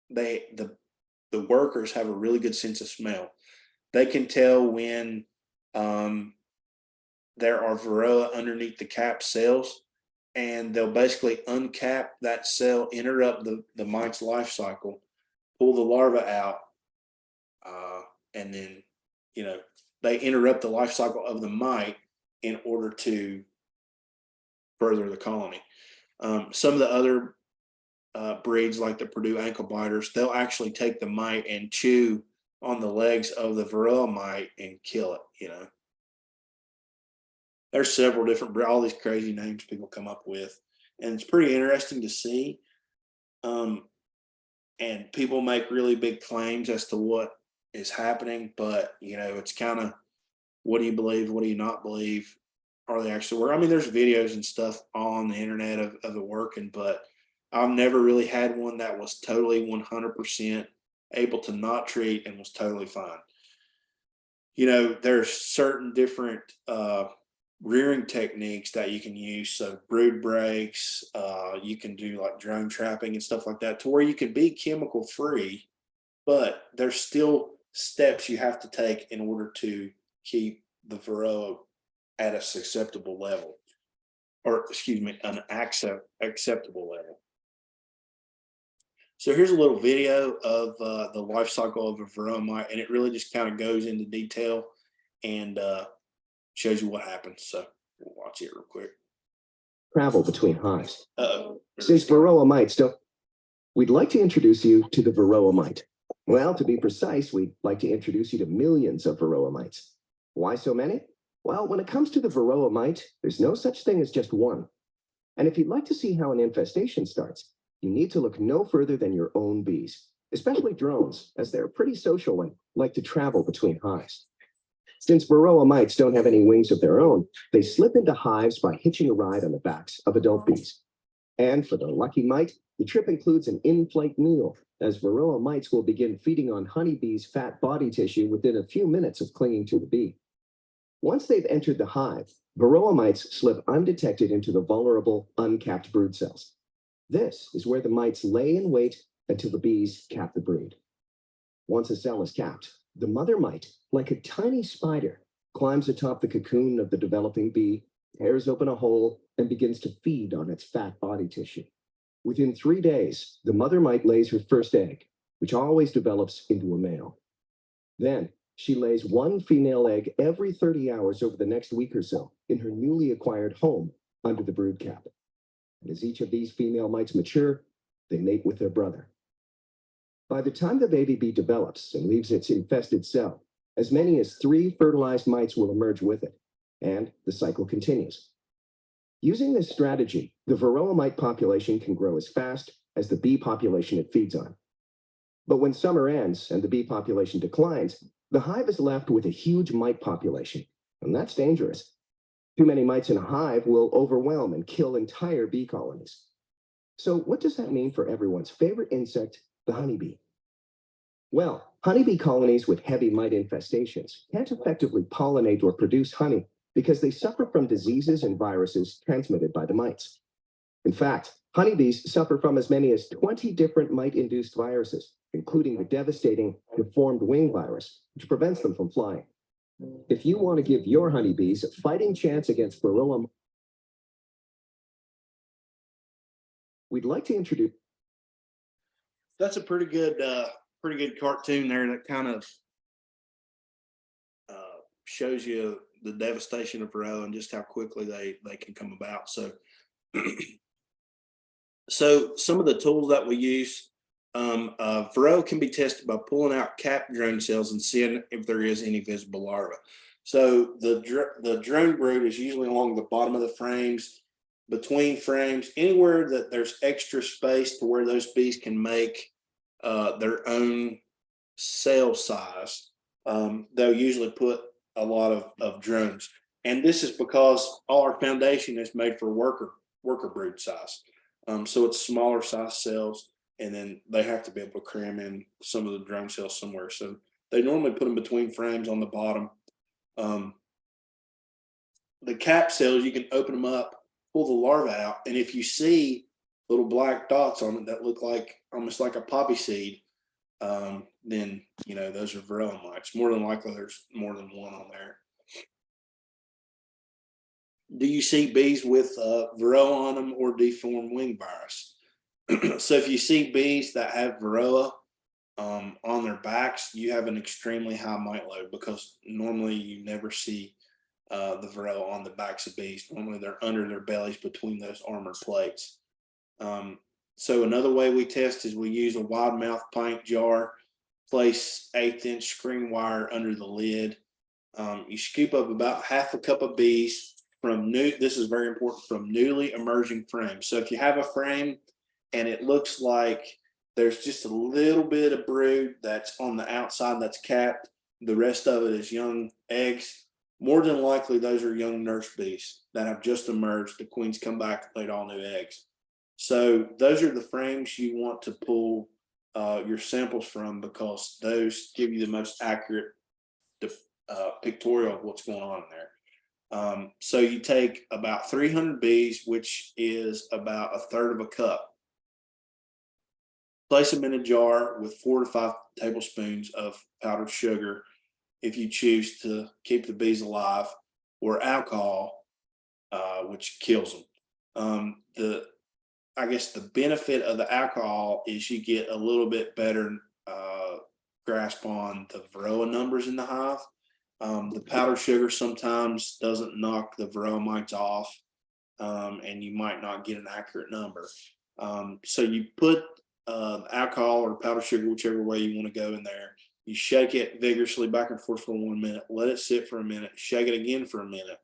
the workers have a really good sense of smell. They can tell when there are Varroa underneath the capped cells, and they'll basically uncap that cell, interrupt the mite's life cycle, pull the larva out, and then they interrupt the life cycle of the mite in order to further the colony. Some of the other breeds, like the Purdue ankle biters, they'll actually take the mite and chew on the legs of the Varroa mite and kill it. There's several different, all these crazy names people come up with, and it's pretty interesting to see. And people make really big claims as to what is happening, but it's kind of, what do you believe? What do you not believe? Are they actually working? I mean, there's videos and stuff on the internet of it working, but I've never really had one that was totally 100% able to not treat and was totally fine. There's certain different rearing techniques that you can use. So brood breaks, you can do like drone trapping and stuff like that, to where you can be chemical free, but there's still steps you have to take in order to keep the Varroa at a acceptable level, or an acceptable level. So here's a little video of the life cycle of a Varroa mite, and it really just kind of goes into detail and shows you what happens. So we'll watch it real quick. Travel between hives. Since Varroa mites don't, we'd like to introduce you to the Varroa mite. Well, to be precise, we'd like to introduce you to millions of Varroa mites. Why so many? Well, when it comes to the Varroa mite, there's no such thing as just one. And if you'd like to see how an infestation starts, you need to look no further than your own bees, especially drones, as they're pretty social and like to travel between hives. Since Varroa mites don't have any wings of their own, they slip into hives by hitching a ride on the backs of adult bees. And for the lucky mite, the trip includes an in-flight meal, as Varroa mites will begin feeding on honeybees' fat body tissue within a few minutes of clinging to the bee. Once they've entered the hive, Varroa mites slip undetected into the vulnerable, uncapped brood cells. This is where the mites lay in wait until the bees cap the brood. Once a cell is capped, the mother mite, like a tiny spider, climbs atop the cocoon of the developing bee, tears open a hole, and begins to feed on its fat body tissue. Within 3 days, the mother mite lays her first egg, which always develops into a male. Then, she lays one female egg every 30 hours over the next week or so in her newly acquired home under the brood cap. And as each of these female mites mature, they mate with their brother. By the time the baby bee develops and leaves its infested cell, as many as 3 fertilized mites will emerge with it, and the cycle continues. Using this strategy, the varroa mite population can grow as fast as the bee population it feeds on. But when summer ends and the bee population declines, the hive is left with a huge mite population, and that's dangerous. Too many mites in a hive will overwhelm and kill entire bee colonies. So what does that mean for everyone's favorite insect, the honeybee? Well, honeybee colonies with heavy mite infestations can't effectively pollinate or produce honey because they suffer from diseases and viruses transmitted by the mites. In fact, honeybees suffer from as many as 20 different mite-induced viruses, including the devastating deformed wing virus, which prevents them from flying. If you want to give your honeybees a fighting chance against varroa, we'd like to introduce. That's a pretty good cartoon there that kind of shows you the devastation of varroa and just how quickly they can come about. So, so some of the tools that we use, varroa can be tested by pulling out capped drone cells and seeing if there is any visible larva. So the drone brood is usually along the bottom of the frames, between frames, anywhere that there's extra space to where those bees can make their own cell size. They'll usually put a lot of drones, and this is because all our foundation is made for worker brood size. So it's smaller size cells, and then they have to be able to cram in some of the drone cells somewhere. So they normally put them between frames on the bottom. The cap cells, you can open them up, pull the larva out, and if you see little black dots on it that look like almost like a poppy seed, then you know those are varroa mites. More than likely, there's more than one on there. Do you see bees with varroa on them or deformed wing virus? So if you see bees that have varroa on their backs, you have an extremely high mite load, because normally you never see the varroa on the backs of bees. Normally they're under their bellies between those armored plates. So another way we test is we use a wide mouth pint jar, place 1/8 inch screen wire under the lid. You scoop up about half a cup of bees from this is very important, from newly emerging frames. So if you have a frame and it looks like there's just a little bit of brood that's on the outside that's capped, the rest of it is young eggs, more than likely those are young nurse bees that have just emerged. The queens come back, laid all new eggs. So those are the frames you want to pull your samples from, because those give you the most accurate pictorial of what's going on in there. So you take about 300 bees, which is about 1/3 of a cup. Place them in a jar with 4 to 5 tablespoons of powdered sugar, if you choose to keep the bees alive, or alcohol, which kills them. I guess the benefit of the alcohol is you get a little bit better grasp on the varroa numbers in the hive. The powdered sugar sometimes doesn't knock the varroa mites off, and you might not get an accurate number. So you put alcohol or powdered sugar, whichever way you want to go, in there. You shake it vigorously back and forth for 1 minute, let it sit for a minute, shake it again for a minute.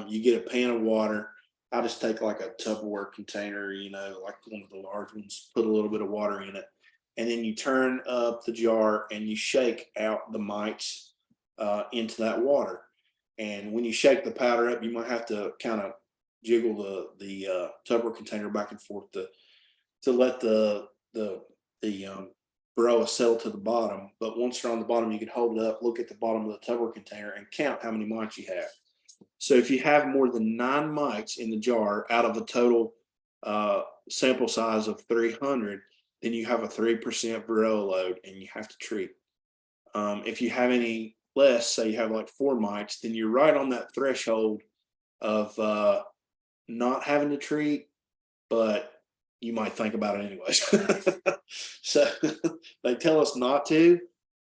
You get a pan of water. I just take like a Tupperware container, you know, like one of the large ones, put a little bit of water in it, and then you turn up the jar and you shake out the mites into that water. And when you shake the powder up, you might have to kind of jiggle the Tupperware container back and forth to let the varroa settle to the bottom. But once they're on the bottom, you can hold it up, look at the bottom of the Tupperware container, and count how many mites you have. So if you have more than 9 mites in the jar out of a total sample size of 300, then you have a 3% varroa load and you have to treat. If you have any less, say you have like 4 mites, then you're right on that threshold of not having to treat, but you might think about it anyways. So they tell us not to,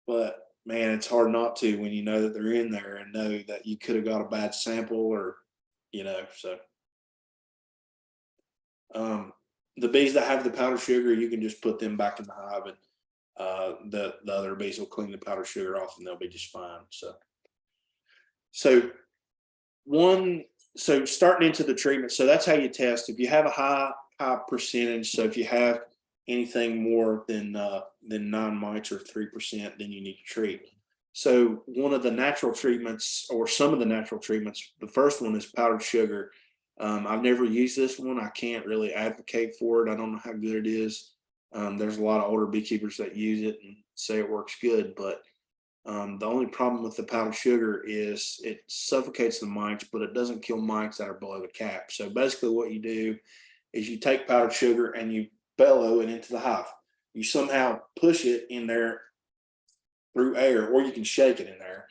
but man, it's hard not to when you know that they're in there and know that you could have got a bad sample, or, you know, so. the bees that have the powdered sugar, you can just put them back in the hive, and the other bees will clean the powdered sugar off, and they'll be just fine. So starting into the treatment, so that's how you test. If you have a high percentage, so if you have anything more than 9 mites or 3%, then you need to treat. So one of the natural treatments, or some of the natural treatments, the first one is powdered sugar. I've never used this one. I can't really advocate for it. I don't know how good it is. There's a lot of older beekeepers that use it and say it works good, but the only problem with the powdered sugar is it suffocates the mites, but it doesn't kill mites that are below the cap. So basically what you do is you take powdered sugar and you bellow it into the hive. You somehow push it in there through air, or you can shake it in there.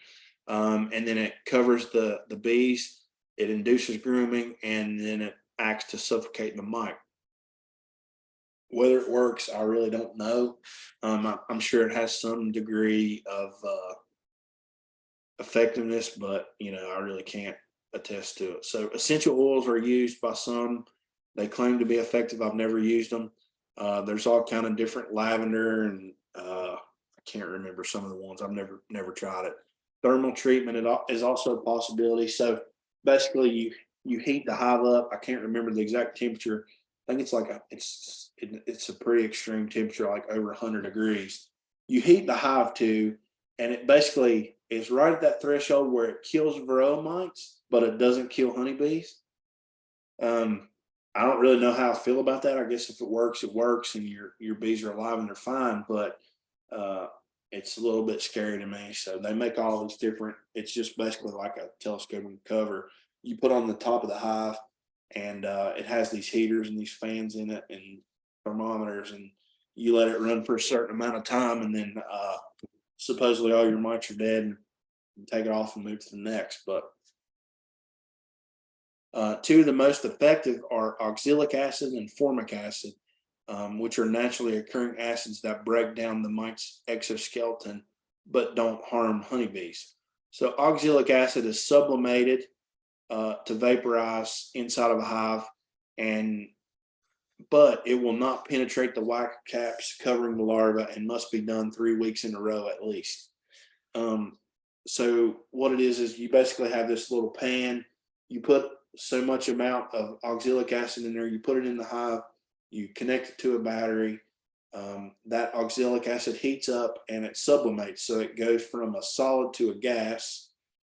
And then it covers the bees. It induces grooming, and then it acts to suffocate the mite. Whether it works, I really don't know. I'm sure it has some degree of effectiveness, but I really can't attest to it. So essential oils are used by some. They claim to be effective. I've never used them. There's all kind of different lavender, and I can't remember some of the ones. I've never tried it. Thermal treatment is also a possibility. So basically, you heat the hive up. I can't remember the exact temperature. I think it's it's a pretty extreme temperature, like over 100 degrees. You heat the hive to, and it basically is right at that threshold where it kills varroa mites, but it doesn't kill honeybees. I don't really know how I feel about that. I guess if it works, it works, and your bees are alive and they're fine. But it's a little bit scary to me. So they make all these different. It's just basically like a telescoping cover you put on the top of the hive, and it has these heaters and these fans in it and thermometers, and you let it run for a certain amount of time, and then supposedly all your mites are dead, and you take it off and move to the next. But two of the most effective are oxalic acid and formic acid, which are naturally occurring acids that break down the mite's exoskeleton but don't harm honeybees. So oxalic acid is sublimated to vaporize inside of a hive, but it will not penetrate the white caps covering the larva, and must be done 3 weeks in a row at least. So what it is you basically have this little pan. You put so much amount of oxalic acid in there, you put it in the hive, you connect it to a battery. That oxalic acid heats up and it sublimates, so it goes from a solid to a gas,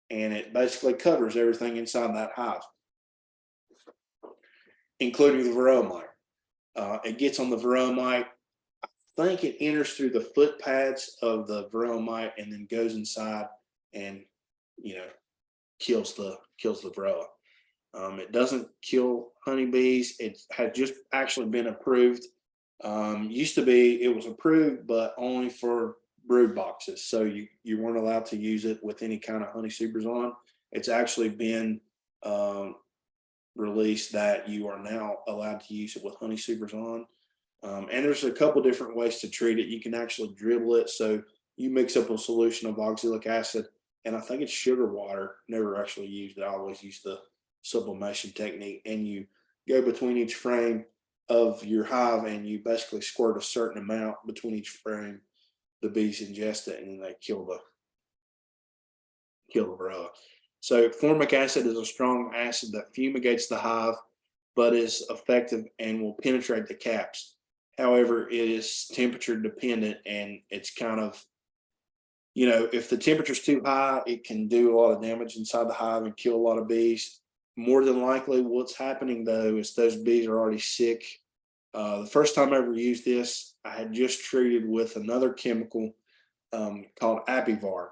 and it basically covers everything inside that hive, including the varroa mite. It gets on the varroa mite. I think it enters through the foot pads of the varroa mite and then goes inside and kills the varroa. It doesn't kill honeybees. It had just actually been approved. Used to be, it was approved, but only for brood boxes. So you weren't allowed to use it with any kind of honey supers on. It's actually been released that you are now allowed to use it with honey supers on. And there's a couple different ways to treat it. You can actually dribble it. So you mix up a solution of oxalic acid, and I think it's sugar water. Never actually used it. I always use the sublimation technique, and you go between each frame of your hive, and you basically squirt a certain amount between each frame. The bees ingest it, and then they kill the varroa. So formic acid is a strong acid that fumigates the hive, but is effective and will penetrate the caps. However, it is temperature dependent, and it's kind of, if the temperature's too high, it can do a lot of damage inside the hive and kill a lot of bees. More than likely, what's happening though is those bees are already sick. The first time I ever used this, I had just treated with another chemical called Apivar.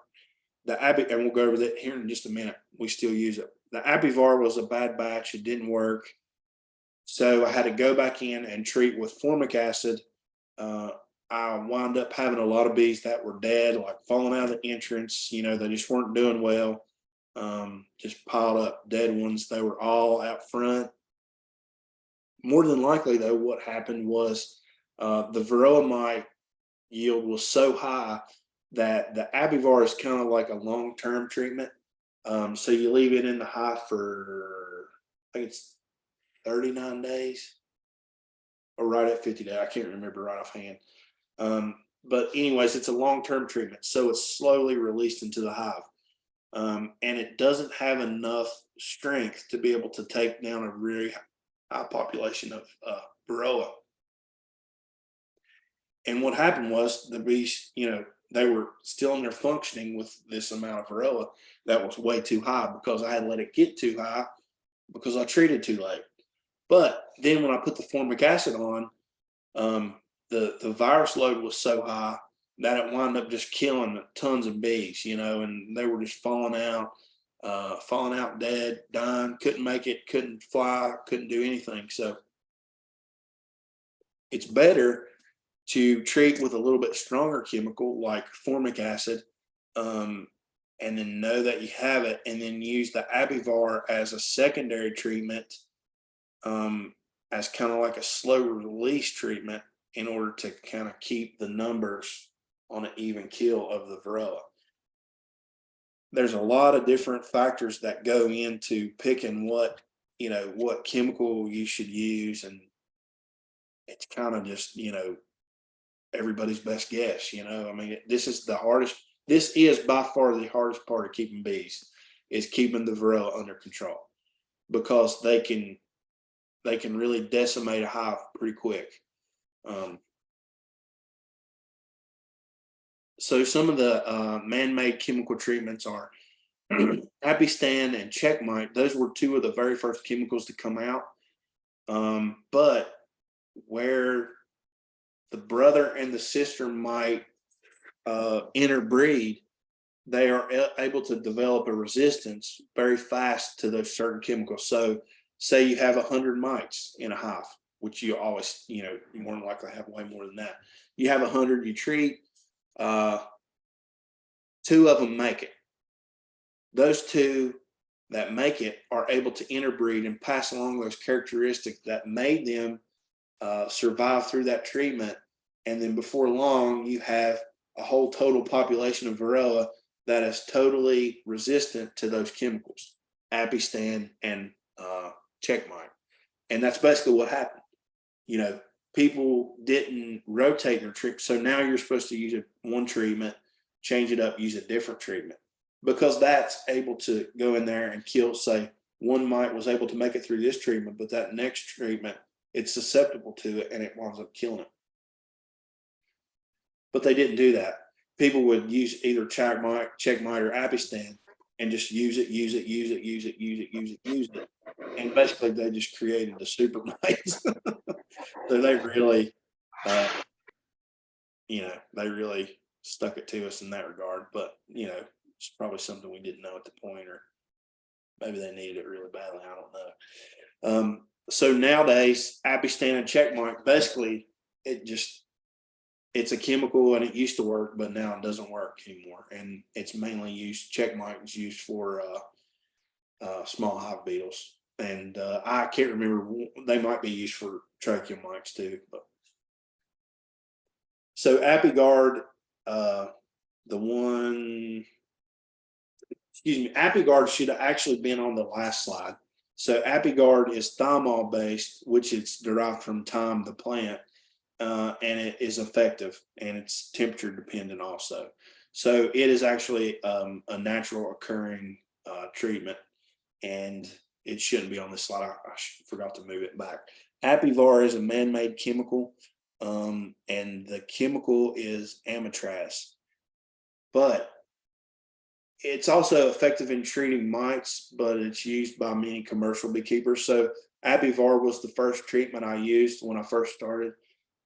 And we'll go over that here in just a minute. We still use it. The Apivar was a bad batch. It didn't work. So I had to go back in and treat with formic acid. I wound up having a lot of bees that were dead, like falling out of the entrance. They just weren't doing well. Just piled up dead ones. They were all out front. More than likely, though, what happened was the varroa mite yield was so high that the Apivar is kind of like a long-term treatment. So you leave it in the hive for, I think it's 39 days. or right at 50 days. I can't remember right offhand. But anyways, it's a long-term treatment, so it's slowly released into the hive. And it doesn't have enough strength to be able to take down a very high population of Varroa. And what happened was the bees, they were still in their functioning with this amount of Varroa that was way too high because I had let it get too high because I treated too late. But then when I put the formic acid on, the virus load was so high that it wound up just killing tons of bees, and they were just falling out dead, dying, couldn't make it, couldn't fly, couldn't do anything. So it's better to treat with a little bit stronger chemical like formic acid, and then know that you have it, and then use the Abivar as a secondary treatment, as kind of like a slow release treatment in order to kind of keep the numbers on an even kill of the Varroa. There's a lot of different factors that go into picking what chemical you should use, and it's kind of just, everybody's best guess. I mean, this is by far the hardest part of keeping bees, is keeping the Varroa under control, because they can really decimate a hive pretty quick. So some of the man-made chemical treatments are Apistan and Checkmite. Those were two of the very first chemicals to come out. But where the brother and the sister mite interbreed, they are able to develop a resistance very fast to those certain chemicals. So say you have 100 mites in a hive, which you always, you more than likely have way more than that. You have 100, you treat, 2 of them make it. Those 2 that make it are able to interbreed and pass along those characteristics that made them survive through that treatment. And then before long, you have a whole total population of Varroa that is totally resistant to those chemicals, Apistan and Checkmite. And that's basically what happened. People didn't rotate their treatment. So now you're supposed to use one treatment, change it up, use a different treatment, because that's able to go in there and kill. Say one mite was able to make it through this treatment, but that next treatment, it's susceptible to it and it winds up killing it. But they didn't do that. People would use either Checkmite or Apistan and just use it. And basically they just created the super mites. So they really, they really stuck it to us in that regard. But, it's probably something we didn't know at the point, or maybe they needed it really badly. I don't know. So nowadays, Apistan and Checkmite, basically, it's a chemical and it used to work, but now it doesn't work anymore. And it's mainly used, Checkmite is used for small hive beetles. And I can't remember, they might be used for tracheal mites too. But so Apiguard, Apiguard should have actually been on the last slide. So Apiguard is thymol based, which is derived from thyme, the plant, and it is effective, and it's temperature dependent also. So it is actually a natural occurring treatment, and it shouldn't be on this slide. I forgot to move it back. Apivar is a man-made chemical, and the chemical is amitraz, but it's also effective in treating mites, but it's used by many commercial beekeepers. So Apivar was the first treatment I used when I first started.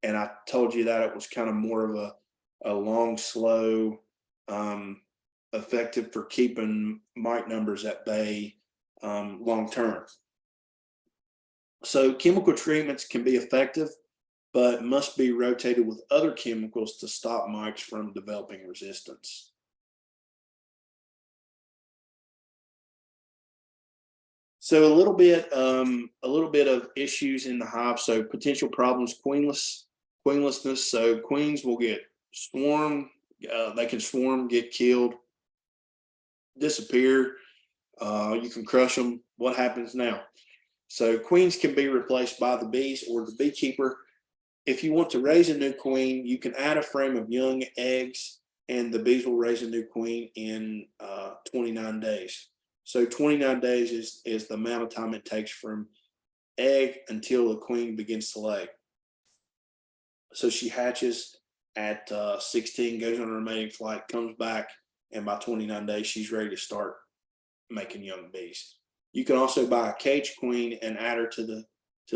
And I told you that it was kind of more of a long, slow, effective for keeping mite numbers at bay long term. So chemical treatments can be effective, but must be rotated with other chemicals to stop mites from developing resistance. So a little bit of issues in the hive. So potential problems: queenlessness. So queens will get swarmed. They can swarm, get killed, disappear. You can crush them. What happens now? So queens can be replaced by the bees or the beekeeper. if you want to raise a new queen, you can add a frame of young eggs, and the bees will raise a new queen in 29 days. So 29 days is the amount of time it takes from egg until the queen begins to lay. So she hatches at 16, goes on her mating flight, comes back, and by 29 days, she's ready to start making young bees. You can also buy a cage queen and add her to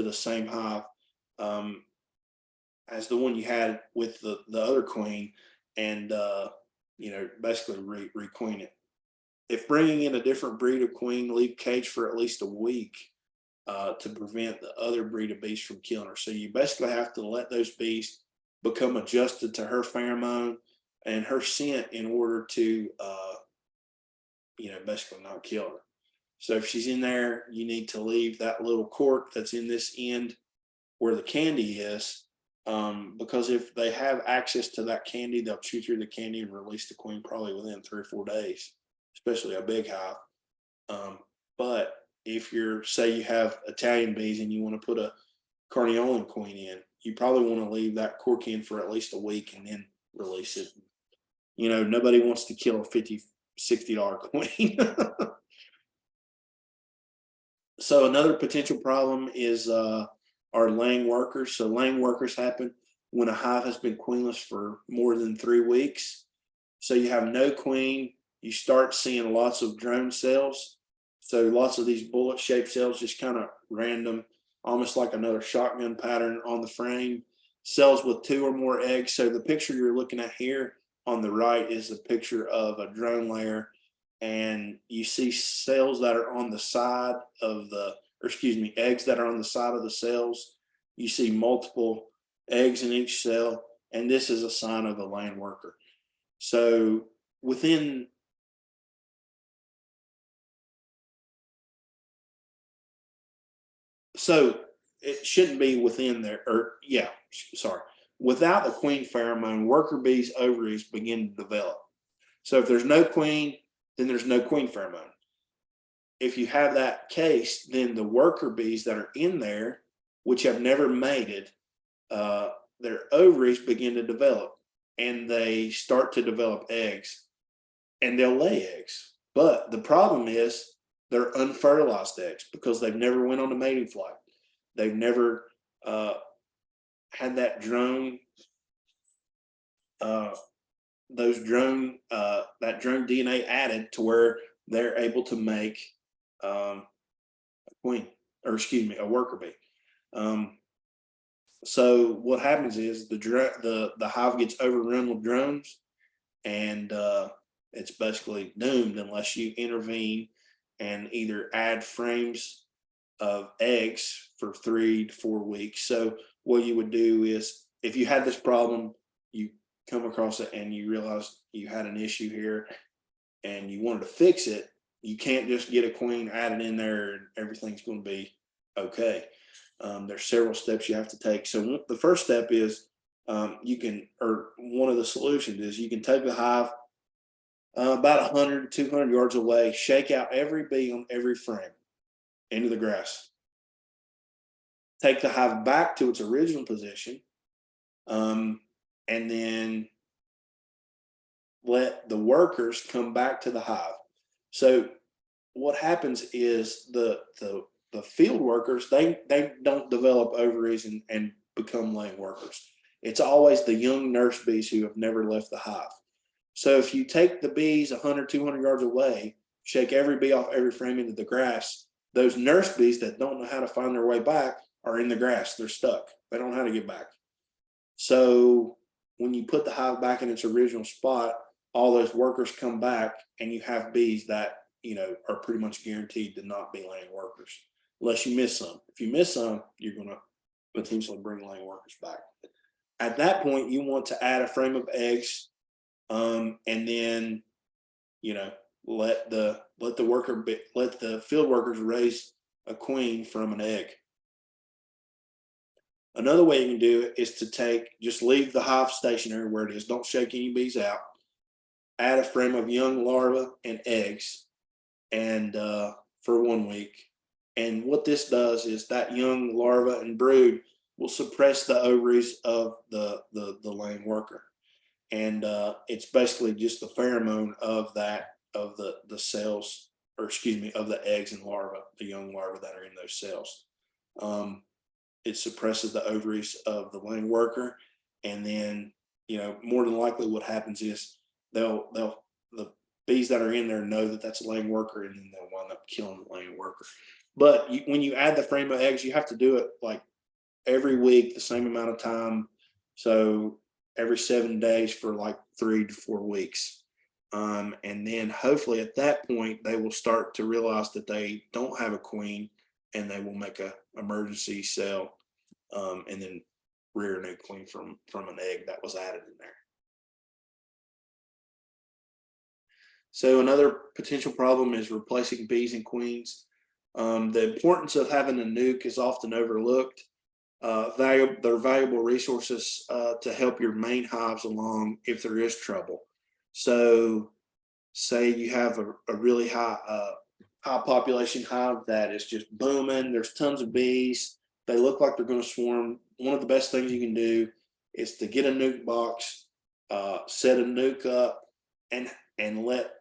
the same hive as the one you had with the other queen, and basically requeen it. If bringing in a different breed of queen, leave cage for at least a week to prevent the other breed of bees from killing her. So you basically have to let those bees become adjusted to her pheromone and her scent in order to, basically not kill her. So if she's in there, you need to leave that little cork that's in this end where the candy is, because if they have access to that candy, they'll chew through the candy and release the queen probably within 3 or 4 days, especially a big hive. But if say you have Italian bees and you want to put a Carniolan queen in, you probably want to leave that cork in for at least a week and then release it. Nobody wants to kill a $50, $60 queen. So another potential problem is our laying workers. So laying workers happen when a hive has been queenless for more than 3 weeks. So you have no queen, you start seeing lots of drone cells. So lots of these bullet shaped cells, just kind of random, almost like another shotgun pattern on the frame. Cells with 2 or more eggs. So the picture you're looking at here on the right is a picture of a drone layer. And you see cells that are on the side of eggs that are on the side of the cells. You see multiple eggs in each cell, and this is a sign of a laying worker. So it shouldn't be within there, without the queen pheromone, worker bees' ovaries begin to develop. So if there's no queen, then there's no queen pheromone. If you have that case, then the worker bees that are in there, which have never mated, their ovaries begin to develop, and they start to develop eggs, and they'll lay eggs. But the problem is they're unfertilized eggs because they've never went on a mating flight. They've never had that drone DNA added to where they're able to make a worker bee. So what happens is the hive gets overrun with drones, and it's basically doomed unless you intervene and either add frames of eggs for 3 to 4 weeks. So what you would do is, if you had this problem, you come across it and you realize you had an issue here and you wanted to fix it, you can't just get a queen added in there and everything's going to be okay. There's several steps you have to take. So the first step is one of the solutions is you can take the hive about 100, 200 yards away, shake out every bee on every frame into the grass. Take the hive back to its original position, and then let the workers come back to the hive. So what happens is the field workers, they don't develop ovaries and become laying workers. It's always the young nurse bees who have never left the hive. So if you take the bees 100, 200 yards away, shake every bee off every frame into the grass, those nurse bees that don't know how to find their way back are in the grass. They're stuck. They don't know how to get back. So when you put the hive back in its original spot, all those workers come back, and you have bees that are pretty much guaranteed to not be laying workers, unless you miss some. If you miss some, you're going to potentially bring laying workers back. At that point, you want to add a frame of eggs, and then let the field workers raise a queen from an egg. Another way you can do it is to just leave the hive stationary where it is. Don't shake any bees out. Add a frame of young larvae and eggs, and for 1 week. And what this does is that young larva and brood will suppress the ovaries of the laying worker. And it's basically just the pheromone of the cells, or excuse me, of the eggs and larvae, the young larvae that are in those cells. It suppresses the ovaries of the laying worker, and then, you know, more than likely what happens is the bees that are in there know that that's a laying worker, and then they'll wind up killing the laying worker. But when you add the frame of eggs, you have to do it like every week, the same amount of time. So every 7 days for like 3 to 4 weeks. And then hopefully at that point, they will start to realize that they don't have a queen, and they will make a emergency cell, and then rear a new queen from an egg that was added in there. So another potential problem is replacing bees and queens. The importance of having a nuke is often overlooked. They're valuable resources to help your main hives along if there is trouble. So say you have a really high population hive that is just booming. There's tons of bees. They look like they're going to swarm. One of the best things you can do is to get a nuke box, set a nuke up, and let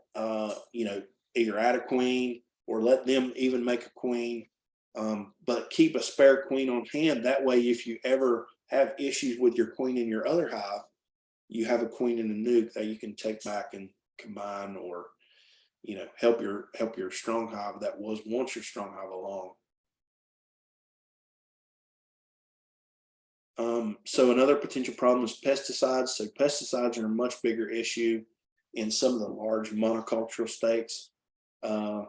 you know, either add a queen or let them even make a queen. But keep a spare queen on hand. That way, if you ever have issues with your queen in your other hive, you have a queen in a nuke that you can take back and combine, or, you know, help your strong hive that was once your strong hive along. So another potential problem is pesticides. So pesticides are a much bigger issue in some of the large monocultural states. You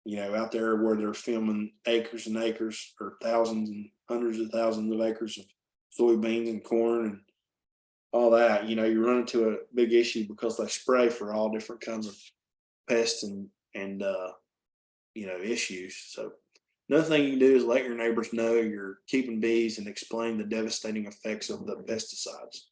know, out there where they're filming acres and acres, or thousands and hundreds of thousands of acres of soybeans and corn and all that, you know, you run into a big issue because they spray for all different kinds of pests and you know, issues. So another thing you can do is let your neighbors know you're keeping bees and explain the devastating effects of the pesticides.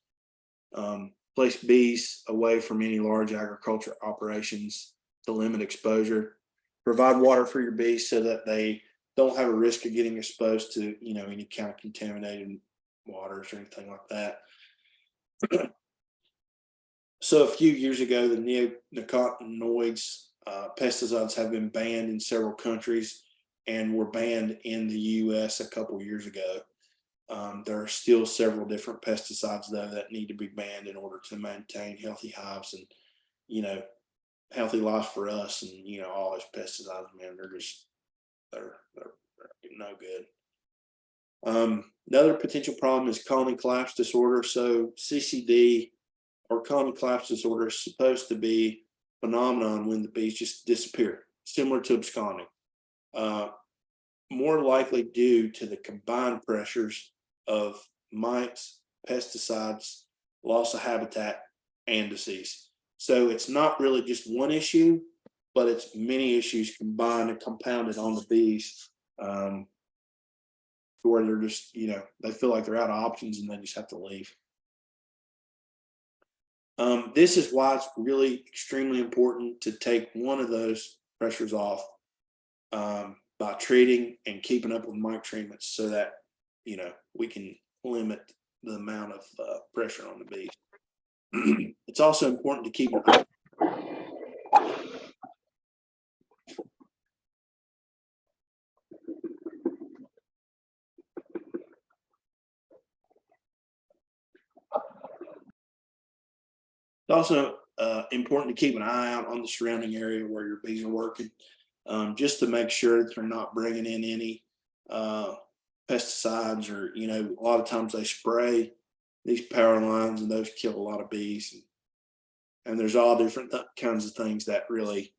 Place bees away from any large agriculture operations to limit exposure. Provide water for your bees so that they don't have a risk of getting exposed to, you know, any kind of contaminated waters or anything like that. So a few years ago, the neonicotinoids pesticides have been banned in several countries, and were banned in the US a couple years ago. There are still several different pesticides though that need to be banned in order to maintain healthy hives and, you know, healthy life for us. And, you know, all those pesticides, man, they're no good. Another potential problem is colony collapse disorder. So CCD, or colony collapse disorder, is supposed to be a phenomenon when the bees just disappear, similar to absconding. More likely due to the combined pressures of mites, pesticides, loss of habitat, and disease. So it's not really just one issue, but it's many issues combined and compounded on the bees, where they're just, you know, they feel like they're out of options and they just have to leave. This is why it's really extremely important to take one of those pressures off by treating and keeping up with mite treatments, so that, you know, we can limit the amount of pressure on the bees. It's also important to keep an eye. It's also important to keep an eye out on the surrounding area where your bees are working, just to make sure that they're not bringing in any pesticides, or, you know, a lot of times they spray these power lines and those kill a lot of bees. And there's all different kinds of things that really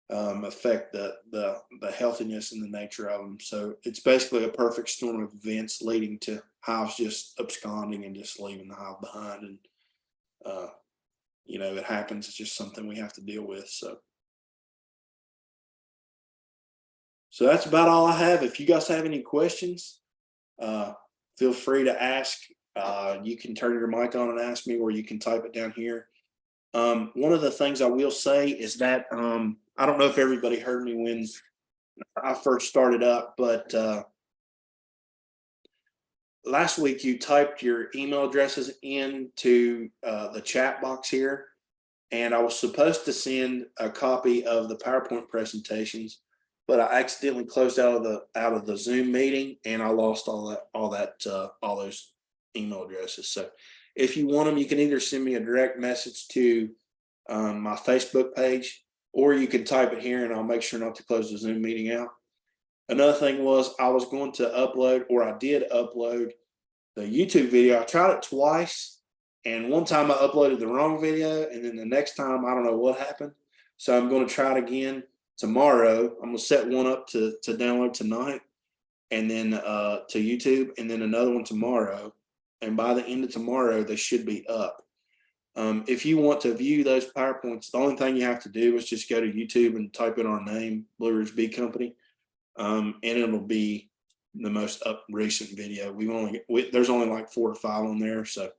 affect the healthiness and the nature of them. So it's basically a perfect storm of events leading to hives just absconding and just leaving the hive behind. And you know, it happens. It's just something we have to deal with. So that's about all I have. If you guys have any questions, feel free to ask. You can turn your mic on and ask me, or you can type it down here. One of the things I will say is that I don't know if everybody heard me when I first started up, but last week you typed your email addresses into the chat box here, and I was supposed to send a copy of the PowerPoint presentations, but I accidentally closed out of the Zoom meeting, and I lost all those email addresses. So if you want them, you can either send me a direct message to my Facebook page, or you can type it here and I'll make sure not to close the Zoom meeting out. Another thing was I was going to upload, or I did upload, the YouTube video. I tried it twice, and one time I uploaded the wrong video, and then the next time I don't know what happened. So I'm going to try it again tomorrow. I'm going to set one up to download tonight, and then to YouTube, and then another one tomorrow. And by the end of tomorrow, they should be up. If you want to view those PowerPoints, the only thing you have to do is just go to YouTube and type in our name, Blue Ridge Bee Company, and it'll be the most recent video. There's only like 4 or 5 on there, so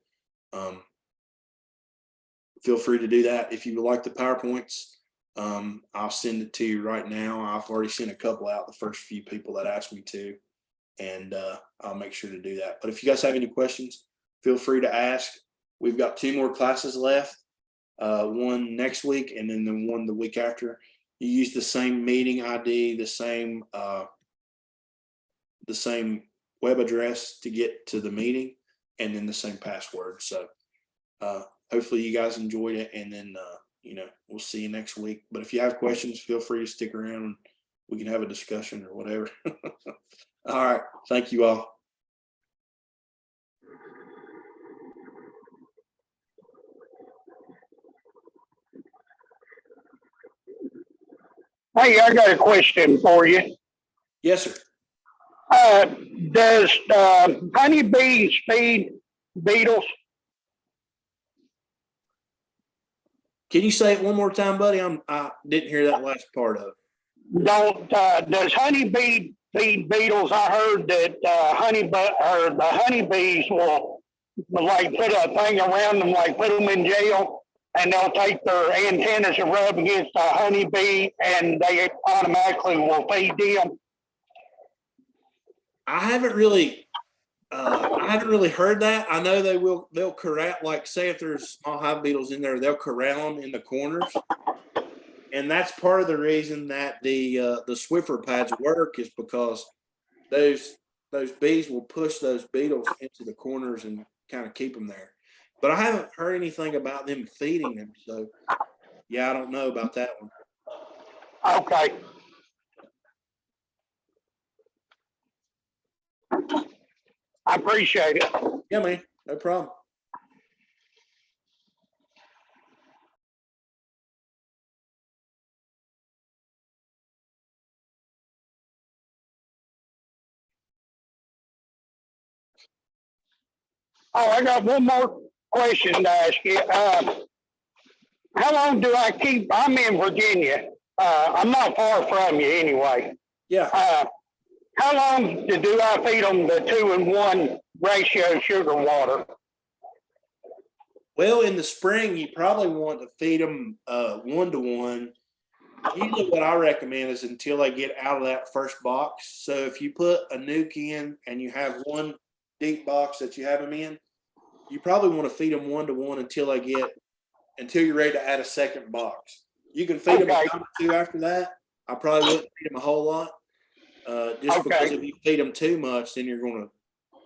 feel free to do that. If you would like the PowerPoints, I'll send it to you right now. I've already sent a couple out, the first few people that asked me to, and I'll make sure to do that. But if you guys have any questions, feel free to ask. We've got 2 more classes left, one next week and then the one the week after. You use the same meeting ID, the same web address to get to the meeting, and then the same password. So hopefully you guys enjoyed it, and then we'll see you next week. But if you have questions, feel free to stick around and we can have a discussion or whatever. All right, thank you all. Hey, I got a question for you. Yes, sir. Does honeybees feed beetles? Can you say it one more time, buddy? I didn't hear that last part of it. Does honeybee feed beetles? I heard that the honeybees will like put a thing around them, like put them in jail, and they'll take their antennas and rub against a honeybee, and they automatically will feed them. I haven't really heard that. I know they'll corral, like say if there's small hive beetles in there, they'll corral them in the corners. And that's part of the reason that the Swiffer pads work, is because those bees will push those beetles into the corners and kind of keep them there. But I haven't heard anything about them feeding them. So yeah, I don't know about that one. Okay. I appreciate it. Yeah, man, no problem. Oh, I got one more question to ask you. How long do I keep? I'm in Virginia. I'm not far from you anyway. Yeah. How long do I feed them the 2-in-1 ratio sugar water? Well, in the spring, you probably want to feed them 1-to-1. Usually what I recommend is until they get out of that first box. So if you put a nuke in and you have one deep box that you have them in, you probably want to feed them 1-to-1 until you're ready to add a second box. You can feed them a time or 2 after that. I probably wouldn't feed them a whole lot. Because if you feed them too much, then you're going to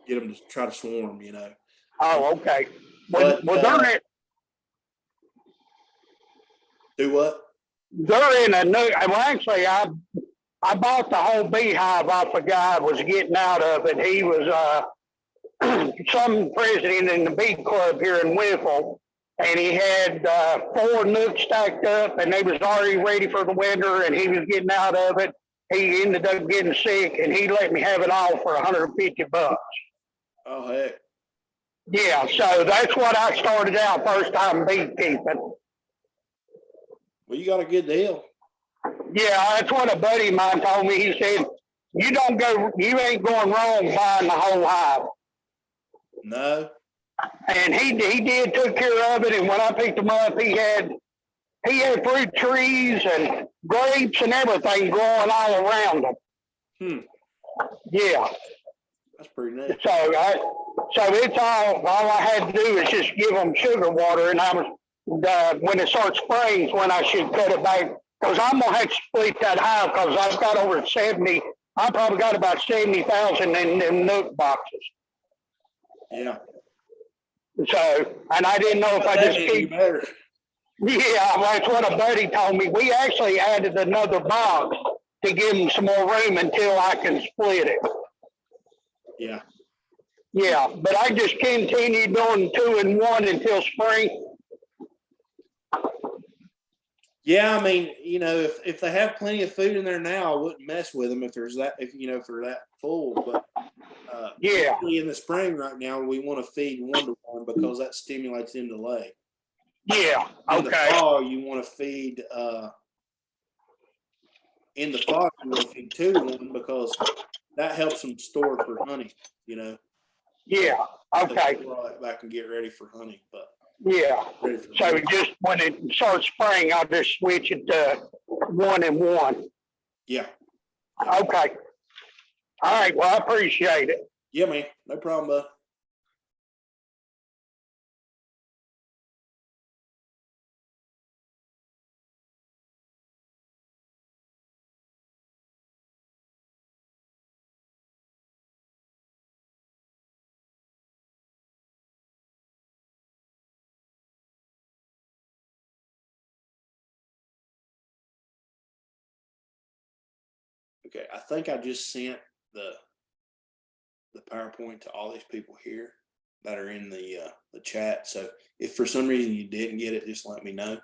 get them to try to swarm, Oh, okay. But, do what? They're in a new. Well, actually, I bought the whole beehive off a guy was getting out of it. He was some president in the bee club here in Winfield, and he had 4 nooks stacked up, and they was already ready for the winter, and he was getting out of it. He ended up getting sick, and he let me have it all for $150. Oh, heck. Yeah, so that's what I started out first time beekeeping. Well, you got a good deal. Yeah, that's what a buddy of mine told me. He said, you ain't going wrong buying the whole hive. No. And he took care of it. And when I picked him up, he had fruit trees and grapes and everything growing all around him. Yeah. That's pretty neat. So it's all I had to do is just give them sugar water, and I was when it starts spraying, when I should cut it back, because I'm gonna have to split that high, because I've got over 70. I probably got about 70,000 in them nook boxes. Yeah. So, and I didn't know if I just keep. Better. Yeah, well, that's what a buddy told me. We actually added another box to give them some more room until I can split it. Yeah. Yeah, but I just continued doing 2 and 1 until spring. Yeah, I mean, you know, if they have plenty of food in there now, I wouldn't mess with them if they're that full. But Yeah, in the spring right now, we want to feed 1 to 1 because that stimulates them to lay. yeah, In the okay, fall, you want to feed. In the fall, you want to feed 2 to 1 because that helps them store for honey. You know. yeah, okay, They all that back and get ready for honey, but. yeah. Ready for So honey. just when it starts spring, I'll just switch it to 1 and 1. Yeah. Okay. All right. Well, I appreciate it. Yeah, man. No problem, bud. Okay, I think I just sent the PowerPoint to all these people here that are in the chat. So if for some reason you didn't get it, just let me know.